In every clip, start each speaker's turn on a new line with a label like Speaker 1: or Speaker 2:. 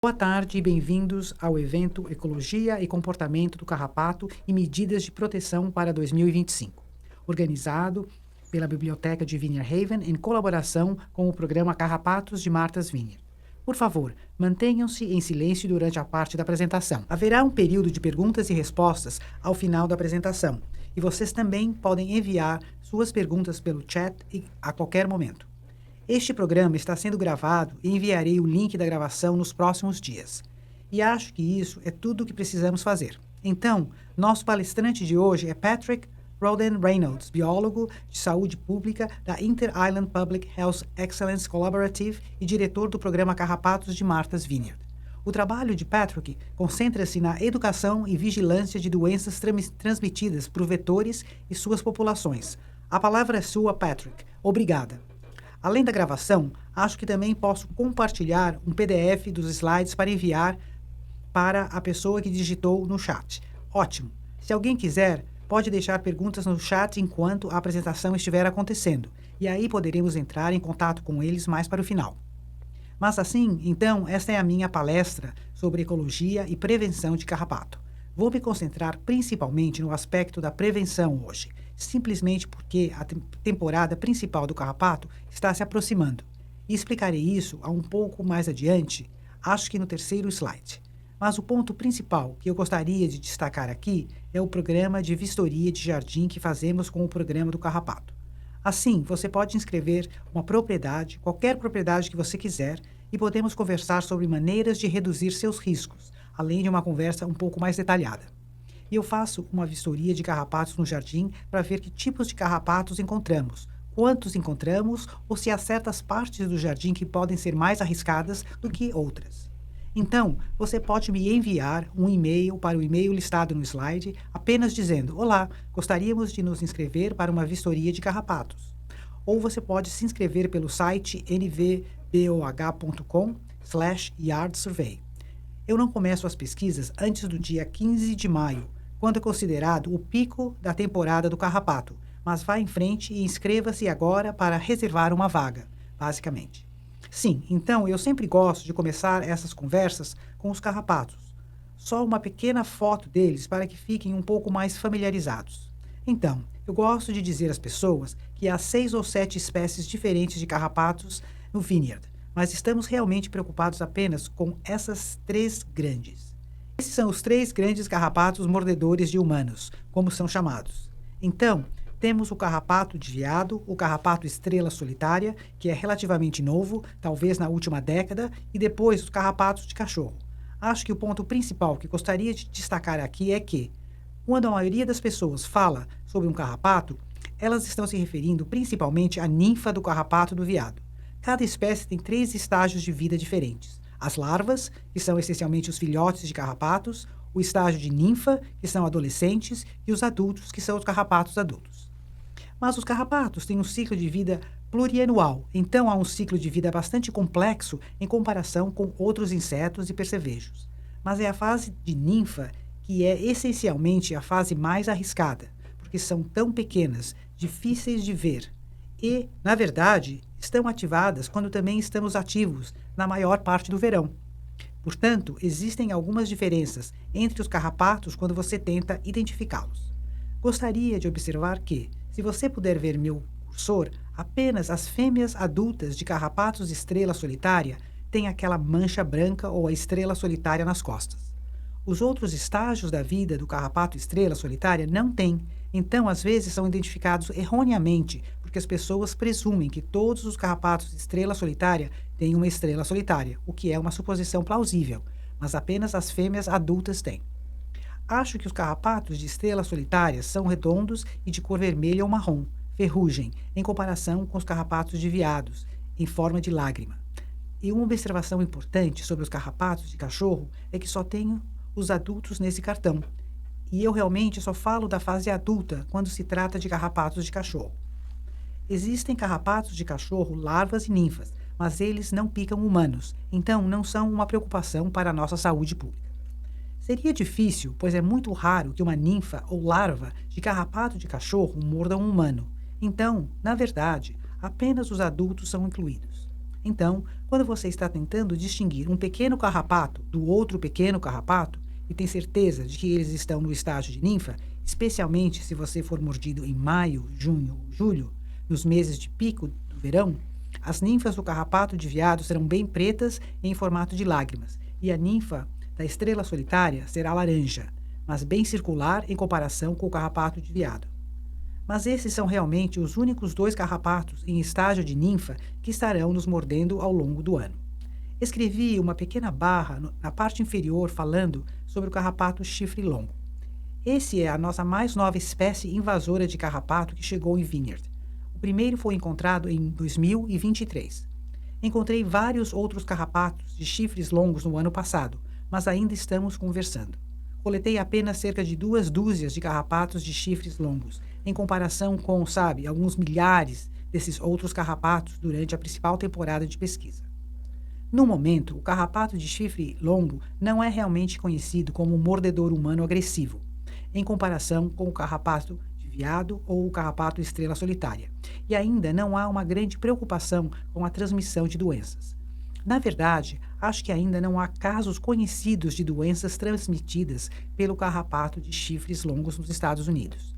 Speaker 1: Boa tarde e bem-vindos ao evento Ecologia e Comportamento do Carrapato e Medidas de Proteção para 2025, organizado pela Biblioteca de Vineyard Haven em colaboração com o programa Carrapatos de Martha's Vineyard. Por favor, mantenham-se em silêncio durante a parte da apresentação. Haverá um período de perguntas e respostas ao final da apresentação, e vocês também podem enviar suas perguntas pelo chat a qualquer momento. Este programa está sendo gravado e enviarei o link da gravação nos próximos dias. E acho que isso é tudo o que precisamos fazer. Então, nosso palestrante de hoje é Patrick Roden Reynolds, biólogo de saúde pública da Inter-Island Public Health Excellence Collaborative e diretor do programa Carrapatos de Martha's Vineyard. O trabalho de Patrick concentra-se na educação e vigilância de doenças transmitidas por vetores e suas populações. A palavra é sua, Patrick. Obrigada. Além da gravação, acho que também posso compartilhar um PDF dos slides para enviar para a pessoa que digitou no chat. Ótimo! Se alguém quiser, pode deixar perguntas no chat enquanto a apresentação estiver acontecendo, e aí poderemos entrar em contato com eles mais para o final. Mas assim, então, esta é a minha palestra sobre ecologia e prevenção de carrapato. Vou me concentrar principalmente no aspecto da prevenção hoje, simplesmente porque a temporada principal do carrapato está se aproximando. E explicarei isso um pouco mais adiante, acho que no terceiro slide. Mas o ponto principal que eu gostaria de destacar aqui é o programa de vistoria de jardim que fazemos com o programa do carrapato. Assim, você pode inscrever uma propriedade, qualquer propriedade que você quiser, e podemos conversar sobre maneiras de reduzir seus riscos, além de uma conversa um pouco mais detalhada. E eu faço uma vistoria de carrapatos no jardim para ver que tipos de carrapatos encontramos, quantos encontramos ou se há certas partes do jardim que podem ser mais arriscadas do que outras. Então, você pode me enviar um e-mail para o e-mail listado no slide, apenas dizendo: olá, gostaríamos de nos inscrever para uma vistoria de carrapatos. Ou você pode se inscrever pelo site nvboh.com/yardsurvey. Eu não começo as pesquisas antes do dia 15 de maio, quando é considerado o pico da temporada do carrapato, mas vá em frente e inscreva-se agora para reservar uma vaga, basicamente. Sim, então eu sempre gosto de começar essas conversas com os carrapatos. Só uma pequena foto deles para que fiquem um pouco mais familiarizados. Então, eu gosto de dizer às pessoas que há 6 ou 7 espécies diferentes de carrapatos no Vineyard, mas estamos realmente preocupados apenas com essas 3 grandes. Esses são os 3 grandes carrapatos mordedores de humanos, como são chamados. Então, temos o carrapato de veado, o carrapato estrela solitária, que é relativamente novo, talvez na última década, e depois os carrapatos de cachorro. Acho que o ponto principal que gostaria de destacar aqui é que, quando a maioria das pessoas fala sobre um carrapato, elas estão se referindo principalmente à ninfa do carrapato do veado. Cada espécie tem 3 estágios de vida diferentes. As larvas, que são essencialmente os filhotes de carrapatos, o estágio de ninfa, que são adolescentes, e os adultos, que são os carrapatos adultos. Mas os carrapatos têm um ciclo de vida plurianual, então há um ciclo de vida bastante complexo em comparação com outros insetos e percevejos. Mas é a fase de ninfa que é essencialmente a fase mais arriscada, porque são tão pequenas, difíceis de ver e, na verdade, estão ativadas quando também estamos ativos na maior parte do verão. Portanto, existem algumas diferenças entre os carrapatos quando você tenta identificá-los. Gostaria de observar que, se você puder ver meu cursor, apenas as fêmeas adultas de carrapatos estrela solitária têm aquela mancha branca ou a estrela solitária nas costas. Os outros estágios da vida do carrapato estrela solitária não têm, então às vezes são identificados erroneamente, porque as pessoas presumem que todos os carrapatos de estrela solitária têm uma estrela solitária, o que é uma suposição plausível, mas apenas as fêmeas adultas têm. Acho que os carrapatos de estrela solitária são redondos e de cor vermelha ou marrom, ferrugem, em comparação com os carrapatos de veados, em forma de lágrima. E uma observação importante sobre os carrapatos de cachorro é que só tenho os adultos nesse cartão. E eu realmente só falo da fase adulta quando se trata de carrapatos de cachorro. Existem carrapatos de cachorro, larvas e ninfas, mas eles não picam humanos, então não são uma preocupação para a nossa saúde pública. Seria difícil, pois é muito raro que uma ninfa ou larva de carrapato de cachorro morda um humano. Então, na verdade, apenas os adultos são incluídos. Então, quando você está tentando distinguir um pequeno carrapato do outro pequeno carrapato e tem certeza de que eles estão no estágio de ninfa, especialmente se você for mordido em maio, junho ou julho, nos meses de pico do verão, as ninfas do carrapato de veado serão bem pretas em formato de lágrimas, e a ninfa da estrela solitária será laranja, mas bem circular em comparação com o carrapato de veado. Mas esses são realmente os únicos 2 carrapatos em estágio de ninfa que estarão nos mordendo ao longo do ano. Escrevi uma pequena barra na parte inferior falando sobre o carrapato chifre longo. Esse é a nossa mais nova espécie invasora de carrapato que chegou em Vineyard. O primeiro foi encontrado em 2023. Encontrei vários outros carrapatos de chifres longos no ano passado, mas ainda estamos conversando. Coletei apenas cerca de 2 dúzias de carrapatos de chifres longos, em comparação com, alguns milhares desses outros carrapatos durante a principal temporada de pesquisa. No momento, o carrapato de chifre longo não é realmente conhecido como um mordedor humano agressivo, em comparação com o carrapato de veado ou o carrapato estrela solitária, e ainda não há uma grande preocupação com a transmissão de doenças. Na verdade, acho que ainda não há casos conhecidos de doenças transmitidas pelo carrapato de chifres longos nos Estados Unidos.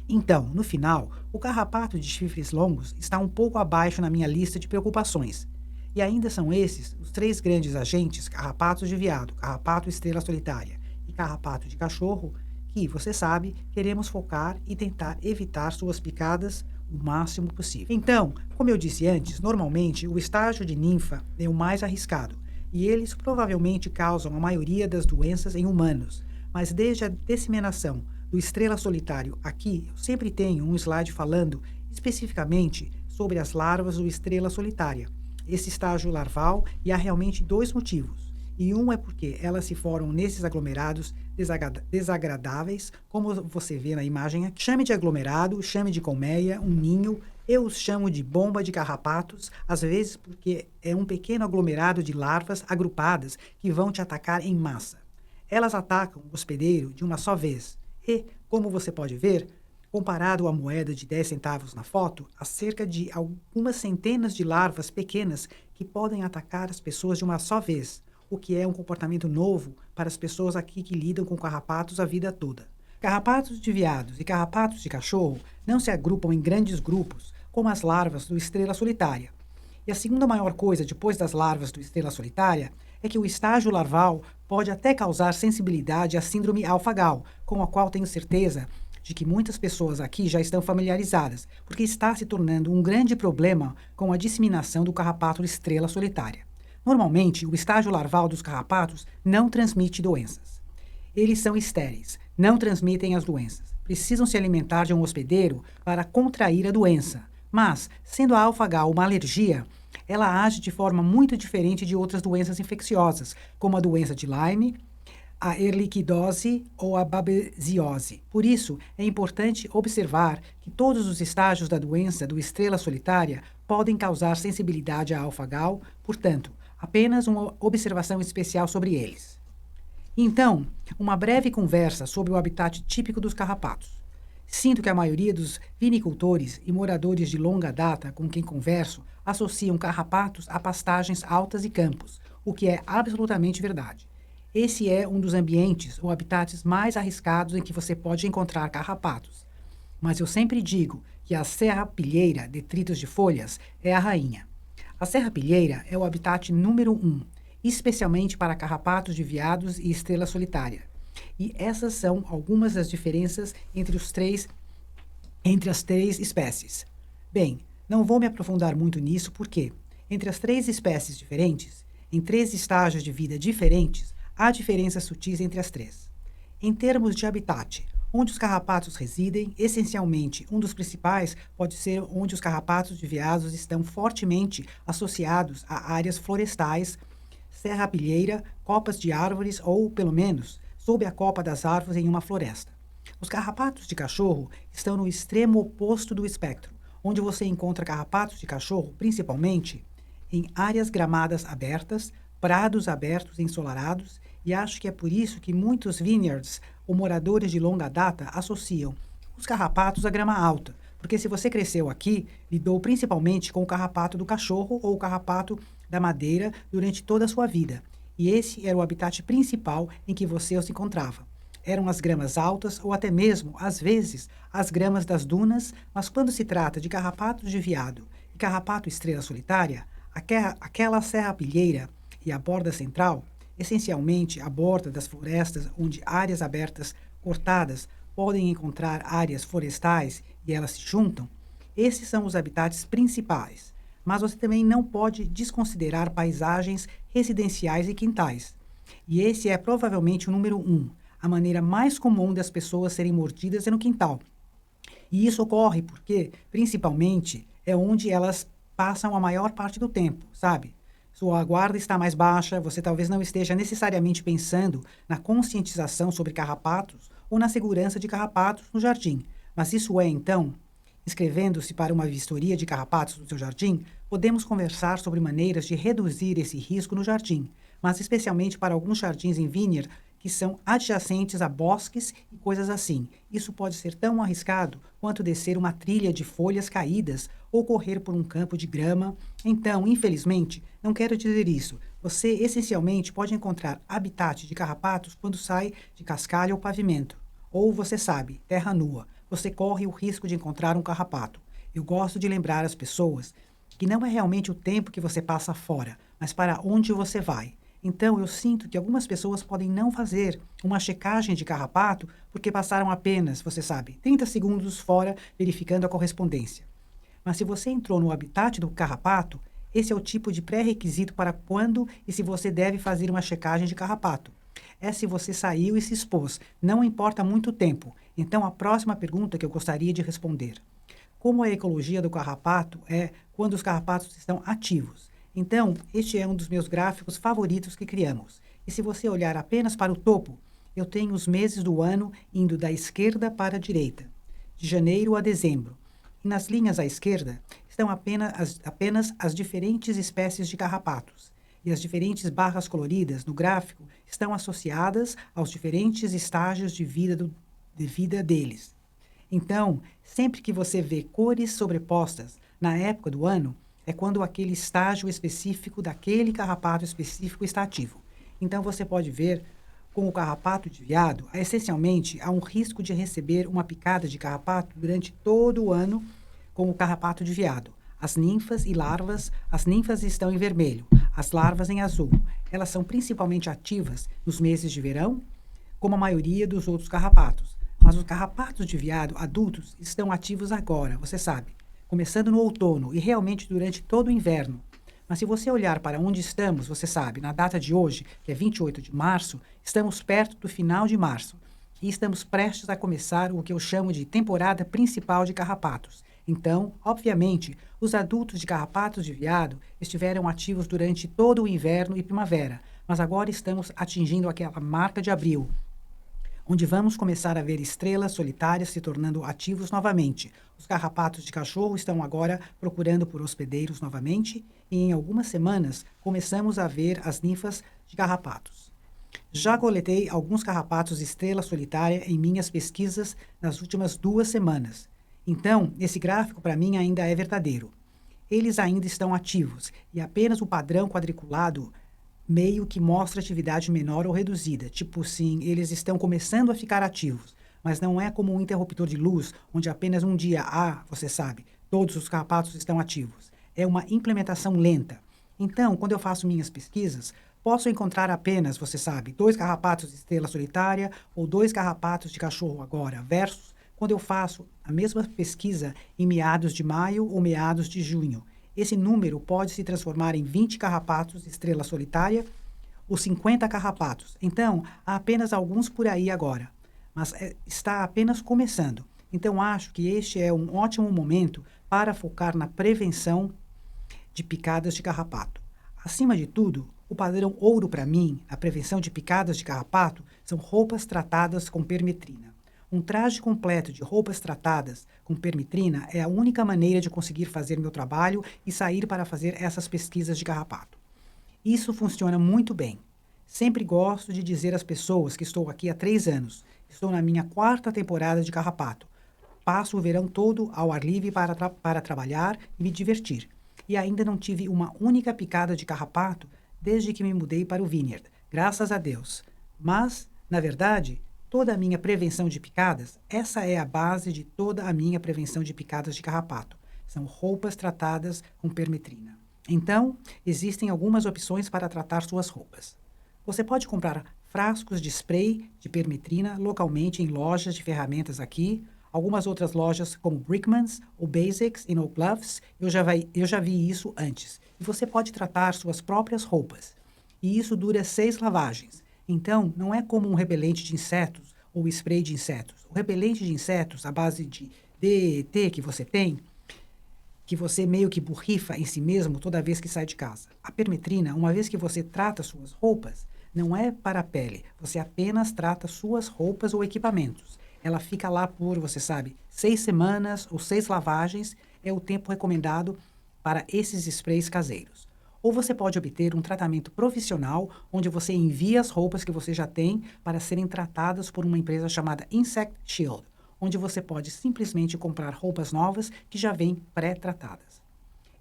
Speaker 1: Então, no final, o carrapato de chifres longos está um pouco abaixo na minha lista de preocupações. E ainda são esses os 3 grandes agentes, carrapatos de veado, carrapato estrela solitária e carrapato de cachorro, que, você sabe, queremos focar e tentar evitar suas picadas o máximo possível. Então, como eu disse antes, normalmente o estágio de ninfa é o mais arriscado, e eles provavelmente causam a maioria das doenças em humanos, mas desde a disseminação do estrela solitário aqui, eu sempre tenho um slide falando especificamente sobre as larvas do estrela solitária, esse estágio larval, e há realmente 2 motivos. E um é porque elas se formam nesses aglomerados desagradáveis, como você vê na imagem aqui. Chame de aglomerado, chame de colmeia, um ninho. Eu os chamo de bomba de carrapatos, às vezes porque é um pequeno aglomerado de larvas agrupadas que vão te atacar em massa. Elas atacam o hospedeiro de uma só vez. E, como você pode ver, comparado à moeda de 10 centavos na foto, há cerca de algumas centenas de larvas pequenas que podem atacar as pessoas de uma só vez, o que é um comportamento novo para as pessoas aqui que lidam com carrapatos a vida toda. Carrapatos de veados e carrapatos de cachorro não se agrupam em grandes grupos, como as larvas do estrela solitária. E a segunda maior coisa depois das larvas do estrela solitária é que o estágio larval pode até causar sensibilidade à síndrome alfa-gal, com a qual tenho certeza de que muitas pessoas aqui já estão familiarizadas, porque está se tornando um grande problema com a disseminação do carrapato estrela solitária. Normalmente, o estágio larval dos carrapatos não transmite doenças. Eles são estéreis, não transmitem as doenças. Precisam se alimentar de um hospedeiro para contrair a doença. Mas, sendo a alfa-gal uma alergia, ela age de forma muito diferente de outras doenças infecciosas, como a doença de Lyme, a erliquidose ou a babesiose. Por isso, é importante observar que todos os estágios da doença do estrela solitária podem causar sensibilidade à alfa-gal, portanto, apenas uma observação especial sobre eles. Então, uma breve conversa sobre o habitat típico dos carrapatos. Sinto que a maioria dos vinicultores e moradores de longa data com quem converso associam carrapatos a pastagens altas e campos, o que é absolutamente verdade. Esse é um dos ambientes ou habitats mais arriscados em que você pode encontrar carrapatos. Mas eu sempre digo que a serrapilheira, detritos de folhas, é a rainha. A serrapilheira é o habitat número 1, especialmente para carrapatos de veados e estrela solitária. E essas são algumas das diferenças entre as 3 espécies. Bem, não vou me aprofundar muito nisso porque, entre as 3 espécies diferentes, em 3 estágios de vida diferentes, há diferenças sutis entre as 3. Em termos de habitat, onde os carrapatos residem, essencialmente, um dos principais pode ser onde os carrapatos de veados estão fortemente associados a áreas florestais, serrapilheira, copas de árvores ou, pelo menos, sob a copa das árvores em uma floresta. Os carrapatos de cachorro estão no extremo oposto do espectro, onde você encontra carrapatos de cachorro principalmente em áreas gramadas abertas, prados abertos ensolarados, e acho que é por isso que muitos vineyards ou moradores de longa data associam os carrapatos à grama alta, Porque se você cresceu aqui, lidou principalmente com o carrapato do cachorro ou o carrapato da madeira durante toda a sua vida. E esse era o habitat principal em que você se encontrava. Eram as gramas altas ou até mesmo, às vezes, as gramas das dunas, mas quando se trata de carrapatos de veado e carrapato estrela solitária, aquela serrapilheira e a borda central, essencialmente a borda das florestas onde áreas abertas cortadas podem encontrar áreas florestais e elas se juntam, esses são os habitats principais. Mas você também não pode desconsiderar paisagens residenciais e quintais. E esse é provavelmente o número um. A maneira mais comum das pessoas serem mordidas é no quintal. E isso ocorre porque, principalmente, é onde elas passam a maior parte do tempo, sabe? Sua guarda está mais baixa, você talvez não esteja necessariamente pensando na conscientização sobre carrapatos ou na segurança de carrapatos no jardim. Mas isso é, então, inscrevendo-se para uma vistoria de carrapatos no seu jardim, podemos conversar sobre maneiras de reduzir esse risco no jardim, mas especialmente para alguns jardins em vineyard que são adjacentes a bosques e coisas assim. Isso pode ser tão arriscado quanto descer uma trilha de folhas caídas ou correr por um campo de grama. Então, infelizmente, não quero dizer isso. Você essencialmente pode encontrar habitat de carrapatos quando sai de cascalho ou pavimento. Ou você sabe, terra nua. Você corre o risco de encontrar um carrapato. Eu gosto de lembrar as pessoas que não é realmente o tempo que você passa fora, mas para onde você vai. Então, eu sinto que algumas pessoas podem não fazer uma checagem de carrapato porque passaram apenas, você sabe, 30 segundos fora verificando a correspondência. Mas se você entrou no habitat do carrapato, esse é o tipo de pré-requisito para quando e se você deve fazer uma checagem de carrapato. É se você saiu e se expôs, não importa muito tempo. Então, a próxima pergunta que eu gostaria de responder. Como a ecologia do carrapato é quando os carrapatos estão ativos? Então, este é um dos meus gráficos favoritos que criamos. E se você olhar apenas para o topo, eu tenho os meses do ano indo da esquerda para a direita, de janeiro a dezembro. E nas linhas à esquerda estão apenas as diferentes espécies de carrapatos. E as diferentes barras coloridas no gráfico estão associadas aos diferentes estágios de vida deles. Então, sempre que você vê cores sobrepostas na época do ano, é quando aquele estágio específico daquele carrapato específico está ativo. Então, você pode ver com o carrapato de veado, essencialmente, há um risco de receber uma picada de carrapato durante todo o ano com o carrapato de veado. As ninfas e larvas, as ninfas estão em vermelho, as larvas em azul. Elas são principalmente ativas nos meses de verão, como a maioria dos outros carrapatos. Mas os carrapatos de veado adultos estão ativos agora, você sabe, começando no outono e realmente durante todo o inverno. Mas se você olhar para onde estamos, você sabe, na data de hoje, que é 28 de março, estamos perto do final de março. E estamos prestes a começar o que eu chamo de temporada principal de carrapatos. Então, obviamente, os adultos de carrapatos de veado estiveram ativos durante todo o inverno e primavera, mas agora estamos atingindo aquela marca de abril, onde vamos começar a ver estrelas solitárias se tornando ativos novamente. Os carrapatos de cachorro estão agora procurando por hospedeiros novamente e em algumas semanas começamos a ver as ninfas de carrapatos. Já coletei alguns carrapatos estrela solitária em minhas pesquisas nas últimas 2 semanas. Então, esse gráfico para mim ainda é verdadeiro. Eles ainda estão ativos e apenas o padrão quadriculado meio que mostra atividade menor ou reduzida. Tipo sim, eles estão começando a ficar ativos, mas não é como um interruptor de luz, onde apenas um dia, você sabe, todos os carrapatos estão ativos. É uma implementação lenta. Então, quando eu faço minhas pesquisas, posso encontrar apenas, você sabe, 2 carrapatos de estrela solitária ou 2 carrapatos de cachorro agora, versus quando eu faço a mesma pesquisa em meados de maio ou meados de junho. Esse número pode se transformar em 20 carrapatos de estrela solitária ou 50 carrapatos. Então, há apenas alguns por aí agora, mas está apenas começando. Então, acho que este é um ótimo momento para focar na prevenção de picadas de carrapato. Acima de tudo, o padrão ouro para mim, a prevenção de picadas de carrapato, são roupas tratadas com permetrina. Um traje completo de roupas tratadas com permetrina é a única maneira de conseguir fazer meu trabalho e sair para fazer essas pesquisas de carrapato. Isso funciona muito bem. Sempre gosto de dizer às pessoas que estou aqui há 3 anos. Estou na minha 4ª temporada de carrapato. passo o verão todo ao ar livre para trabalhar e me divertir. E ainda não tive uma única picada de carrapato desde que me mudei para o Vineyard, graças a Deus. Mas, na verdade, toda a minha prevenção de picadas, essa é a base de toda a minha prevenção de picadas de carrapato. São roupas tratadas com permetrina. Então, existem algumas opções para tratar suas roupas. Você pode comprar frascos de spray de permetrina localmente em lojas de ferramentas aqui. Algumas outras lojas, como Brickman's ou Basics e No Gloves, eu já vi isso antes. E você pode tratar suas próprias roupas. E isso dura 6 lavagens. Então, não é como um repelente de insetos ou spray de insetos. O repelente de insetos, à base de DEET que você tem, que você meio que borrifa em si mesmo toda vez que sai de casa. A permetrina, uma vez que você trata suas roupas, não é para a pele. Você apenas trata suas roupas ou equipamentos. Ela fica lá por, você sabe, 6 semanas ou 6 lavagens é o tempo recomendado para esses sprays caseiros. Ou você pode obter um tratamento profissional, onde você envia as roupas que você já tem para serem tratadas por uma empresa chamada Insect Shield, onde você pode simplesmente comprar roupas novas que já vêm pré-tratadas.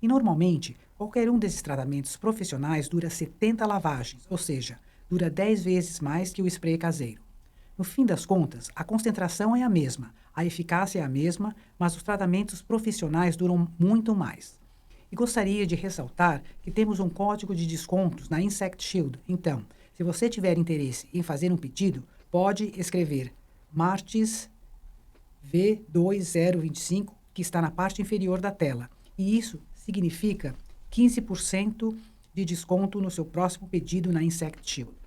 Speaker 1: E normalmente, qualquer um desses tratamentos profissionais dura 70 lavagens, ou seja, dura 10 vezes mais que o spray caseiro. No fim das contas, a concentração é a mesma, a eficácia é a mesma, mas os tratamentos profissionais duram muito mais. E gostaria de ressaltar que temos um código de descontos na Insect Shield. Então, se você tiver interesse em fazer um pedido, pode escrever Martes V2025, que está na parte inferior da tela. E isso significa 15% de desconto no seu próximo pedido na Insect Shield.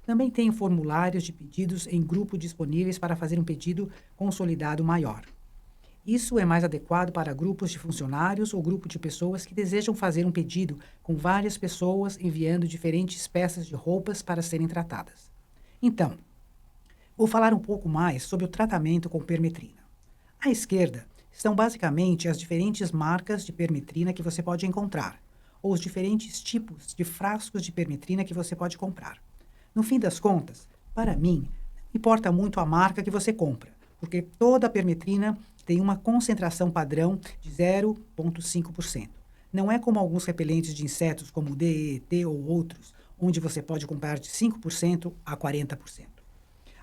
Speaker 1: Também tem formulários de pedidos em grupo disponíveis para fazer um pedido consolidado maior. Isso é mais adequado para grupos de funcionários ou grupo de pessoas que desejam fazer um pedido com várias pessoas enviando diferentes peças de roupas para serem tratadas. Então, vou falar um pouco mais sobre o tratamento com permetrina. À esquerda estão basicamente as diferentes marcas de permetrina que você pode encontrar, ou os diferentes tipos de frascos de permetrina que você pode comprar. No fim das contas, para mim, não importa muito a marca que você compra, porque toda a permetrina tem uma concentração padrão de 0,5%. Não é como alguns repelentes de insetos, como o DEET ou outros, onde você pode comprar de 5% a 40%.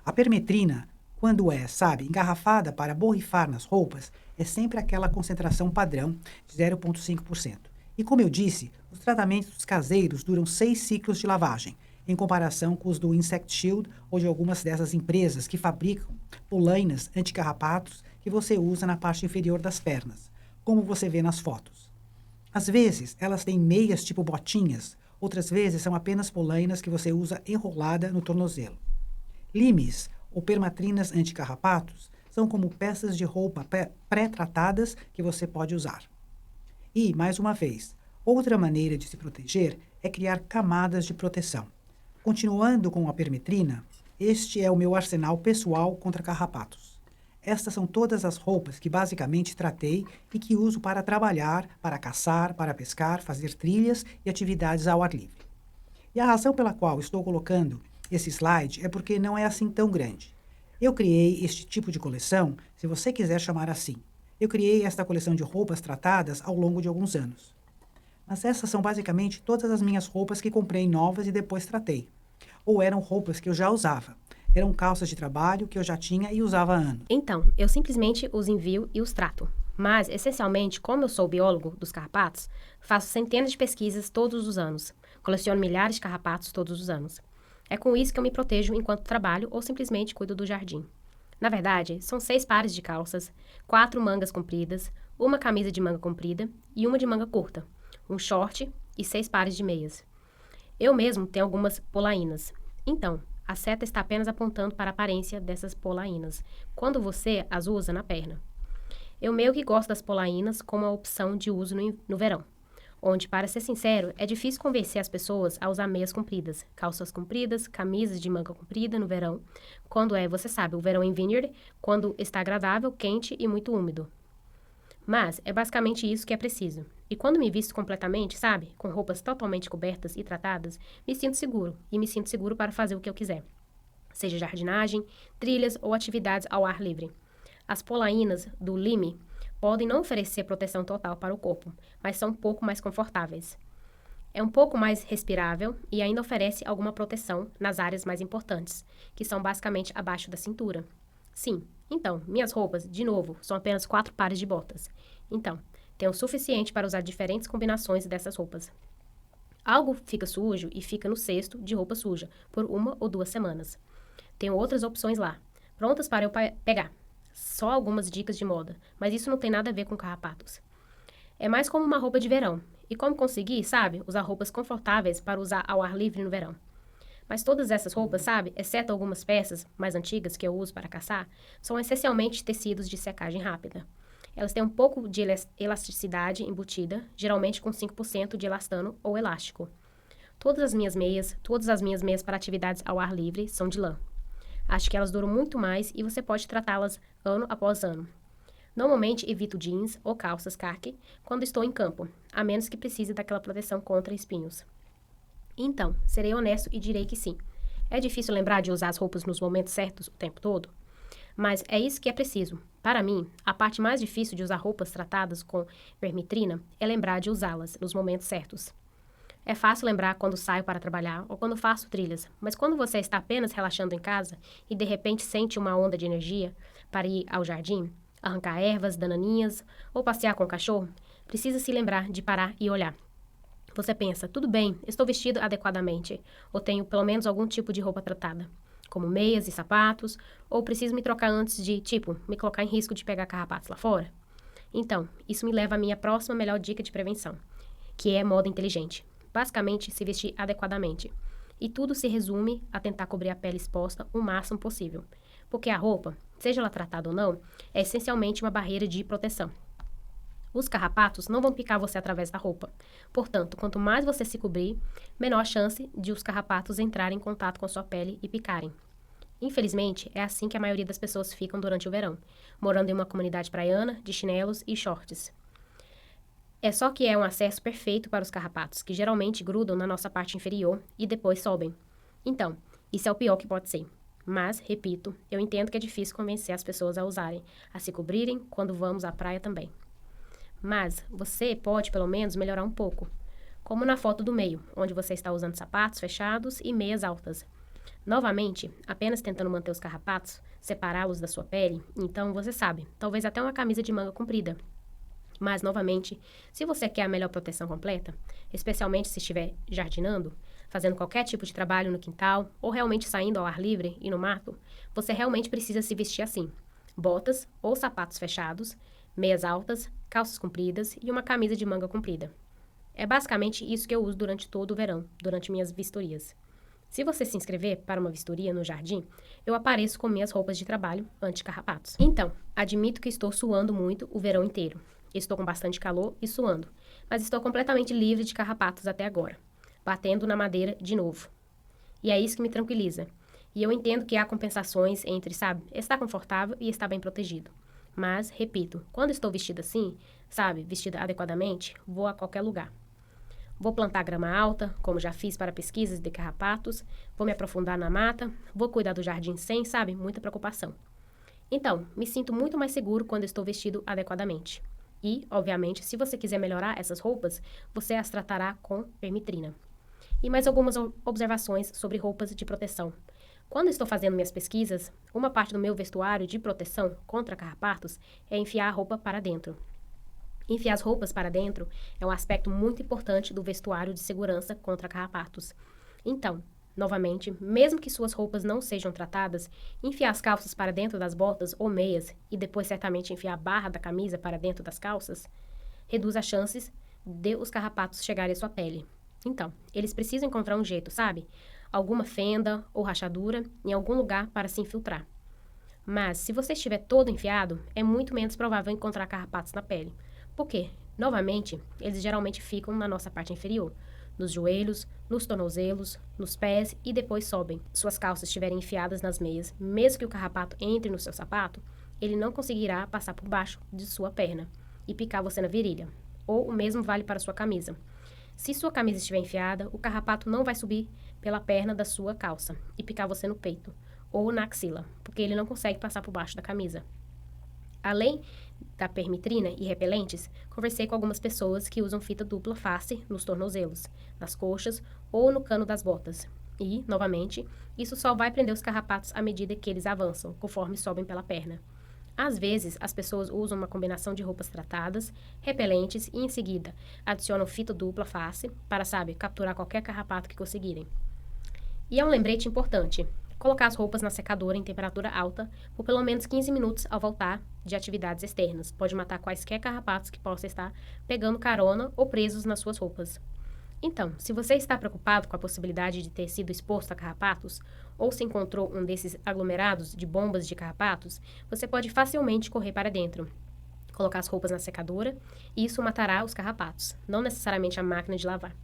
Speaker 1: A permetrina, quando engarrafada para borrifar nas roupas, é sempre aquela concentração padrão de 0,5%. E como eu disse, os tratamentos caseiros duram 6 ciclos de lavagem, em comparação com os do Insect Shield ou de algumas dessas empresas que fabricam polainas anticarrapatos que você usa na parte inferior das pernas, como você vê nas fotos. Às vezes, elas têm meias tipo botinhas, outras vezes são apenas polainas que você usa enrolada no tornozelo. Limes ou permetrinas anticarrapatos são como peças de roupa pré-tratadas que você pode usar. E, mais uma vez, outra maneira de se proteger é criar camadas de proteção. Continuando com a permetrina, este é o meu arsenal pessoal contra carrapatos. Estas são todas as roupas que basicamente tratei e que uso para trabalhar, para caçar, para pescar, fazer trilhas e atividades ao ar livre. E a razão pela qual estou colocando esse slide é porque não é assim tão grande. Eu criei este tipo de coleção, se você quiser chamar assim. Eu criei esta coleção de roupas tratadas ao longo de alguns anos. Mas essas são basicamente todas as minhas roupas que comprei novas e depois tratei. Ou eram roupas que eu já usava. Eram calças de trabalho que eu já tinha e usava há anos.
Speaker 2: Então, eu simplesmente os envio e os trato. Mas, essencialmente, como eu sou biólogo dos carrapatos, faço centenas de pesquisas todos os anos. Coleciono milhares de carrapatos todos os anos. É com isso que eu me protejo enquanto trabalho ou simplesmente cuido do jardim. Na verdade, são 6 pares de calças, 4 mangas compridas, uma camisa de manga comprida e uma de manga curta, um short e 6 pares de meias. Eu mesmo tenho algumas polainas. Então, a seta está apenas apontando para a aparência dessas polainas, quando você as usa na perna. Eu meio que gosto das polainas como a opção de uso no verão, onde, para ser sincero, é difícil convencer as pessoas a usar meias compridas, calças compridas, camisas de manga comprida no verão, quando você sabe, o verão em Vineyard, quando está agradável, quente e muito úmido. Mas é basicamente isso que é preciso. E quando me visto completamente, sabe, com roupas totalmente cobertas e tratadas, me sinto seguro. E me sinto seguro para fazer o que eu quiser. Seja jardinagem, trilhas ou atividades ao ar livre. As polainas do Lyme podem não oferecer proteção total para o corpo, mas são um pouco mais confortáveis. É um pouco mais respirável e ainda oferece alguma proteção nas áreas mais importantes, que são basicamente abaixo da cintura. Sim, então, minhas roupas, de novo, são apenas 4 pares de botas. Então, tenho o suficiente para usar diferentes combinações dessas roupas. Algo fica sujo e fica no cesto de roupa suja por 1 ou 2 semanas. Tenho outras opções lá, prontas para eu pegar. Só algumas dicas de moda, mas isso não tem nada a ver com carrapatos. É mais como uma roupa de verão. E como conseguir, sabe, usar roupas confortáveis para usar ao ar livre no verão. Mas todas essas roupas, sabe, exceto algumas peças mais antigas que eu uso para caçar, são essencialmente tecidos de secagem rápida. Elas têm um pouco de elasticidade embutida, geralmente com 5% de elastano ou elástico. Todas as minhas meias para atividades ao ar livre são de lã. Acho que elas duram muito mais e você pode tratá-las ano após ano. Normalmente evito jeans ou calças khaki quando estou em campo, a menos que precise daquela proteção contra espinhos. Então, serei honesto e direi que sim. É difícil lembrar de usar as roupas nos momentos certos o tempo todo? Mas é isso que é preciso. Para mim, a parte mais difícil de usar roupas tratadas com permitrina é lembrar de usá-las nos momentos certos. É fácil lembrar quando saio para trabalhar ou quando faço trilhas, mas quando você está apenas relaxando em casa e de repente sente uma onda de energia para ir ao jardim, arrancar ervas, dananinhas ou passear com o cachorro, precisa se lembrar de parar e olhar. Você pensa, tudo bem, estou vestido adequadamente, ou tenho pelo menos algum tipo de roupa tratada, como meias e sapatos, ou preciso me trocar antes de, me colocar em risco de pegar carrapatos lá fora? Então, isso me leva à minha próxima melhor dica de prevenção, que é moda inteligente. Basicamente, se vestir adequadamente. E tudo se resume a tentar cobrir a pele exposta o máximo possível. Porque a roupa, seja ela tratada ou não, é essencialmente uma barreira de proteção. Os carrapatos não vão picar você através da roupa. Portanto, quanto mais você se cobrir, menor a chance de os carrapatos entrarem em contato com sua pele e picarem. Infelizmente, é assim que a maioria das pessoas ficam durante o verão, morando em uma comunidade praiana, de chinelos e shorts. É só que é um acesso perfeito para os carrapatos, que geralmente grudam na nossa parte inferior e depois sobem. Então, isso é o pior que pode ser. Mas, repito, eu entendo que é difícil convencer as pessoas a usarem, a se cobrirem quando vamos à praia também. Mas você pode, pelo menos, melhorar um pouco. Como na foto do meio, onde você está usando sapatos fechados e meias altas. Novamente, apenas tentando manter os carrapatos, separá-los da sua pele, então você sabe, talvez até uma camisa de manga comprida. Mas, novamente, se você quer a melhor proteção completa, especialmente se estiver jardinando, fazendo qualquer tipo de trabalho no quintal ou realmente saindo ao ar livre e no mato, você realmente precisa se vestir assim. Botas ou sapatos fechados, meias altas, calças compridas e uma camisa de manga comprida. É basicamente isso que eu uso durante todo o verão, durante minhas vistorias. Se você se inscrever para uma vistoria no jardim, eu apareço com minhas roupas de trabalho anti-carrapatos. Então, admito que estou suando muito o verão inteiro. Estou com bastante calor e suando, mas estou completamente livre de carrapatos até agora, batendo na madeira de novo. E é isso que me tranquiliza. E eu entendo que há compensações entre, estar confortável e estar bem protegido. Mas, repito, quando estou vestida assim, vestida adequadamente, vou a qualquer lugar. Vou plantar grama alta, como já fiz para pesquisas de carrapatos, vou me aprofundar na mata, vou cuidar do jardim sem, muita preocupação. Então, me sinto muito mais seguro quando estou vestido adequadamente. E, obviamente, se você quiser melhorar essas roupas, você as tratará com permitrina. E mais algumas observações sobre roupas de proteção. Quando estou fazendo minhas pesquisas, uma parte do meu vestuário de proteção contra carrapatos é enfiar a roupa para dentro. Enfiar as roupas para dentro é um aspecto muito importante do vestuário de segurança contra carrapatos. Então, novamente, mesmo que suas roupas não sejam tratadas, enfiar as calças para dentro das botas ou meias e depois certamente enfiar a barra da camisa para dentro das calças, reduz as chances de os carrapatos chegarem à sua pele. Então, eles precisam encontrar um jeito, alguma fenda ou rachadura em algum lugar para se infiltrar. Mas, se você estiver todo enfiado, é muito menos provável encontrar carrapatos na pele. Por quê? Novamente, eles geralmente ficam na nossa parte inferior, nos joelhos, nos tornozelos, nos pés e depois sobem. Se suas calças estiverem enfiadas nas meias, mesmo que o carrapato entre no seu sapato, ele não conseguirá passar por baixo de sua perna e picar você na virilha. Ou o mesmo vale para sua camisa. Se sua camisa estiver enfiada, o carrapato não vai subir pela perna da sua calça e picar você no peito ou na axila, porque ele não consegue passar por baixo da camisa. Além da permetrina e repelentes, conversei com algumas pessoas que usam fita dupla face nos tornozelos, nas coxas ou no cano das botas. E, novamente, isso só vai prender os carrapatos à medida que eles avançam, conforme sobem pela perna. Às vezes, as pessoas usam uma combinação de roupas tratadas, repelentes e, em seguida, adicionam fita dupla face para, capturar qualquer carrapato que conseguirem. E é um lembrete importante: colocar as roupas na secadora em temperatura alta por pelo menos 15 minutos ao voltar de atividades externas. Pode matar quaisquer carrapatos que possam estar pegando carona ou presos nas suas roupas. Então, se você está preocupado com a possibilidade de ter sido exposto a carrapatos, ou se encontrou um desses aglomerados de bombas de carrapatos, você pode facilmente correr para dentro, colocar as roupas na secadora, e isso matará os carrapatos, não necessariamente a máquina de lavar.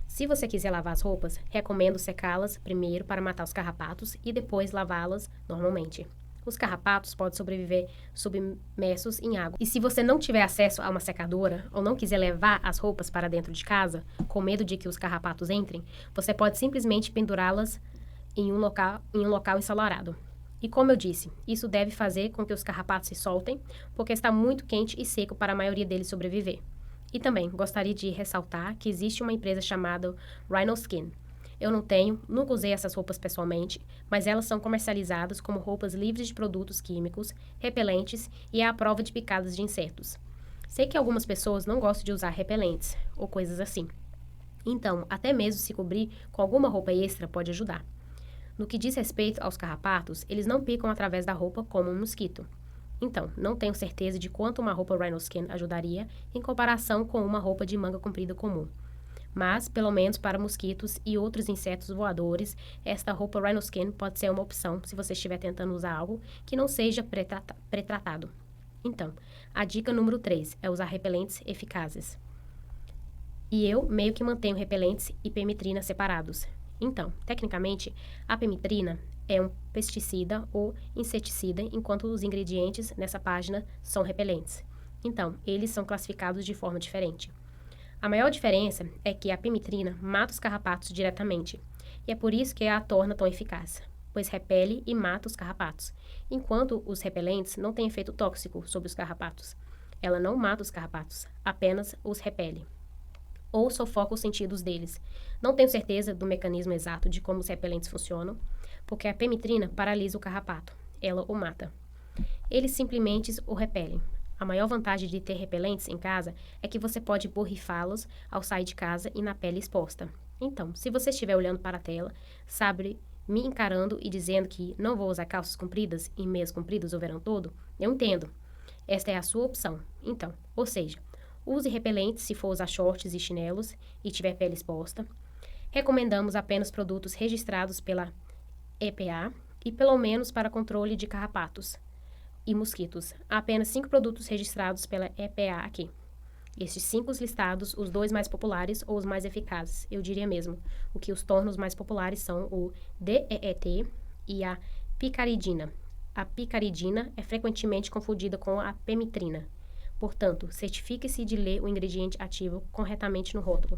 Speaker 2: Se você quiser lavar as roupas, recomendo secá-las primeiro para matar os carrapatos e depois lavá-las normalmente. Os carrapatos podem sobreviver submersos em água. E se você não tiver acesso a uma secadora ou não quiser levar as roupas para dentro de casa, com medo de que os carrapatos entrem, você pode simplesmente pendurá-las em um local ensolarado. E como eu disse, isso deve fazer com que os carrapatos se soltem, porque está muito quente e seco para a maioria deles sobreviver. E também gostaria de ressaltar que existe uma empresa chamada Rhino Skin. Eu nunca usei essas roupas pessoalmente, mas elas são comercializadas como roupas livres de produtos químicos, repelentes e à prova de picadas de insetos. Sei que algumas pessoas não gostam de usar repelentes ou coisas assim. Então, até mesmo se cobrir com alguma roupa extra pode ajudar. No que diz respeito aos carrapatos, eles não picam através da roupa como um mosquito. Então, não tenho certeza de quanto uma roupa Rhino Skin ajudaria em comparação com uma roupa de manga comprida comum. Mas, pelo menos para mosquitos e outros insetos voadores, esta roupa Rhino Skin pode ser uma opção se você estiver tentando usar algo que não seja pré-tratado. Então, a dica número 3 é usar repelentes eficazes. E eu meio que mantenho repelentes e permetrina separados. Então, tecnicamente, a permetrina é um pesticida ou inseticida, enquanto os ingredientes nessa página são repelentes. Então, eles são classificados de forma diferente. A maior diferença é que a permetrina mata os carrapatos diretamente, e é por isso que a torna tão eficaz, pois repele e mata os carrapatos, enquanto os repelentes não têm efeito tóxico sobre os carrapatos. Ela não mata os carrapatos, apenas os repele, ou sufoca os sentidos deles. Não tenho certeza do mecanismo exato de como os repelentes funcionam, porque a permetrina paralisa o carrapato, ela o mata. Eles simplesmente o repelem. A maior vantagem de ter repelentes em casa é que você pode borrifá-los ao sair de casa e na pele exposta. Então, se você estiver olhando para a tela, me encarando e dizendo que não vou usar calças compridas e meias compridas o verão todo, eu entendo. Esta é a sua opção. Então, ou seja, use repelentes se for usar shorts e chinelos e tiver pele exposta. Recomendamos apenas produtos registrados pela EPA e pelo menos para controle de carrapatos e mosquitos. Há apenas 5 produtos registrados pela EPA aqui. Estes 5 listados, os 2 mais populares ou os mais eficazes, eu diria mesmo. O que os torna os mais populares são o DEET e a picaridina. A picaridina é frequentemente confundida com a permetrina. Portanto, certifique-se de ler o ingrediente ativo corretamente no rótulo.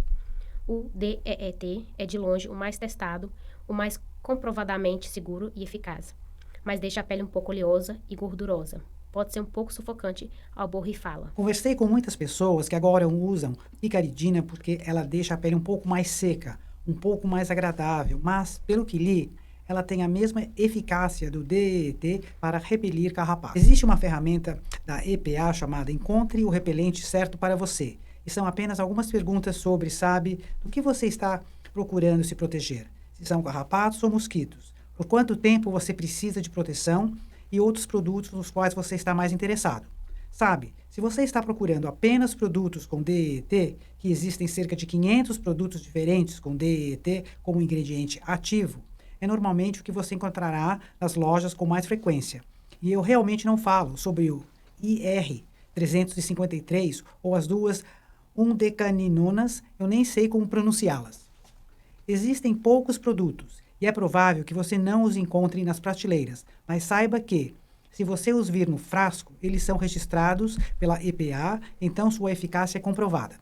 Speaker 2: O DEET é de longe o mais testado, o mais comprovadamente seguro e eficaz, mas deixa a pele um pouco oleosa e gordurosa. Pode ser um pouco sufocante ao borrifá-la.
Speaker 1: Conversei com muitas pessoas que agora usam picaridina porque ela deixa a pele um pouco mais seca, um pouco mais agradável, mas, pelo que li, ela tem a mesma eficácia do DEET para repelir carrapatos. Existe uma ferramenta da EPA chamada Encontre o Repelente Certo para Você. E são apenas algumas perguntas sobre, do que você está procurando se proteger. Se são carrapatos ou mosquitos. Por quanto tempo você precisa de proteção e outros produtos nos quais você está mais interessado. Se você está procurando apenas produtos com DEET, que existem cerca de 500 produtos diferentes com DEET como ingrediente ativo, é normalmente o que você encontrará nas lojas com mais frequência. E eu realmente não falo sobre o IR353 ou as duas undecaninonas, eu nem sei como pronunciá-las. Existem poucos produtos e é provável que você não os encontre nas prateleiras, mas saiba que, se você os vir no frasco, eles são registrados pela EPA, então sua eficácia é comprovada.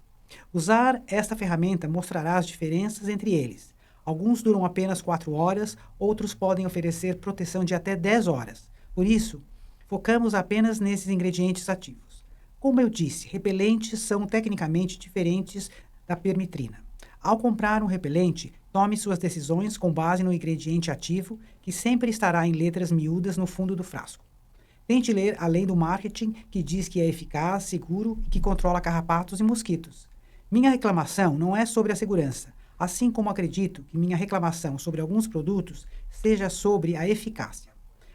Speaker 1: Usar esta ferramenta mostrará as diferenças entre eles. Alguns duram apenas 4 horas, outros podem oferecer proteção de até 10 horas. Por isso, Focamos apenas nesses ingredientes ativos. Como eu disse, repelentes são tecnicamente diferentes da permetrina. Ao comprar um repelente, tome suas decisões com base no ingrediente ativo, que sempre estará em letras miúdas no fundo do frasco. Tente ler além do marketing, que diz que é eficaz, seguro e que controla carrapatos e mosquitos. Minha reclamação não é sobre a segurança, assim como acredito que minha reclamação sobre alguns produtos seja sobre a eficácia.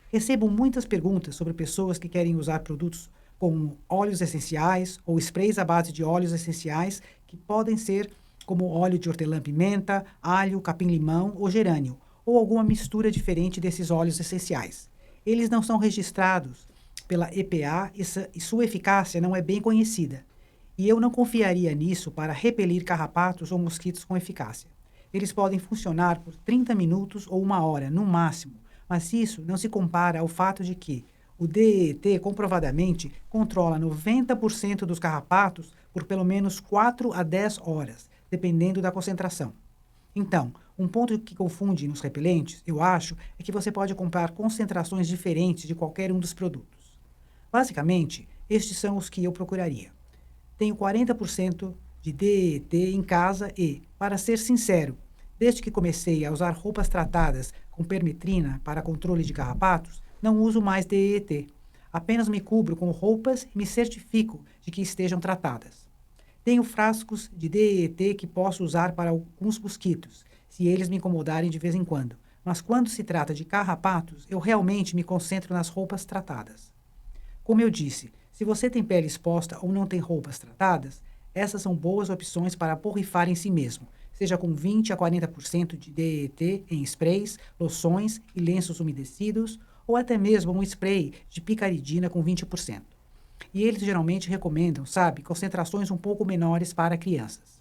Speaker 1: Recebo muitas perguntas sobre pessoas que querem usar produtos como óleos essenciais ou sprays à base de óleos essenciais que podem ser como óleo de hortelã-pimenta, alho, capim-limão ou gerânio, ou alguma mistura diferente desses óleos essenciais. Eles não são registrados pela EPA e sua eficácia não é bem conhecida. E eu não confiaria nisso para repelir carrapatos ou mosquitos com eficácia. Eles podem funcionar por 30 minutos ou 1 hora, no máximo, mas isso não se compara ao fato de que o DEET comprovadamente controla 90% dos carrapatos por pelo menos 4 a 10 horas, dependendo da concentração. Então, um ponto que confunde nos repelentes, eu acho, é que você pode comprar concentrações diferentes de qualquer um dos produtos. Basicamente, estes são os que eu procuraria. Tenho 40% de DEET em casa e, para ser sincero, desde que comecei a usar roupas tratadas com permetrina para controle de carrapatos, não uso mais DEET. Apenas me cubro com roupas e me certifico de que estejam tratadas. Tenho frascos de DEET que posso usar para alguns mosquitos, se eles me incomodarem de vez em quando. Mas quando se trata de carrapatos, eu realmente me concentro nas roupas tratadas. Como eu disse, se você tem pele exposta ou não tem roupas tratadas, essas são boas opções para borrifar em si mesmo, seja com 20 a 40% de DET em sprays, loções e lenços umedecidos, ou até mesmo um spray de picaridina com 20%. E eles geralmente recomendam, sabe, concentrações um pouco menores para crianças.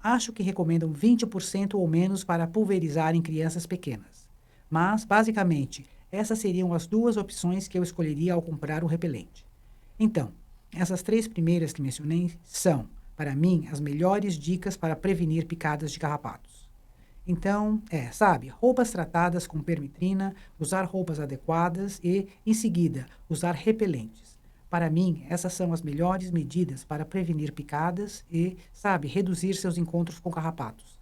Speaker 1: Acho que recomendam 20% ou menos para pulverizar em crianças pequenas. Mas, basicamente, essas seriam as duas opções que eu escolheria ao comprar o repelente. Então, essas 3 primeiras que mencionei são, para mim, as melhores dicas para prevenir picadas de carrapatos. Então, sabe, roupas tratadas com permetrina, usar roupas adequadas e, em seguida, usar repelentes. Para mim, essas são as melhores medidas para prevenir picadas e, sabe, reduzir seus encontros com carrapatos.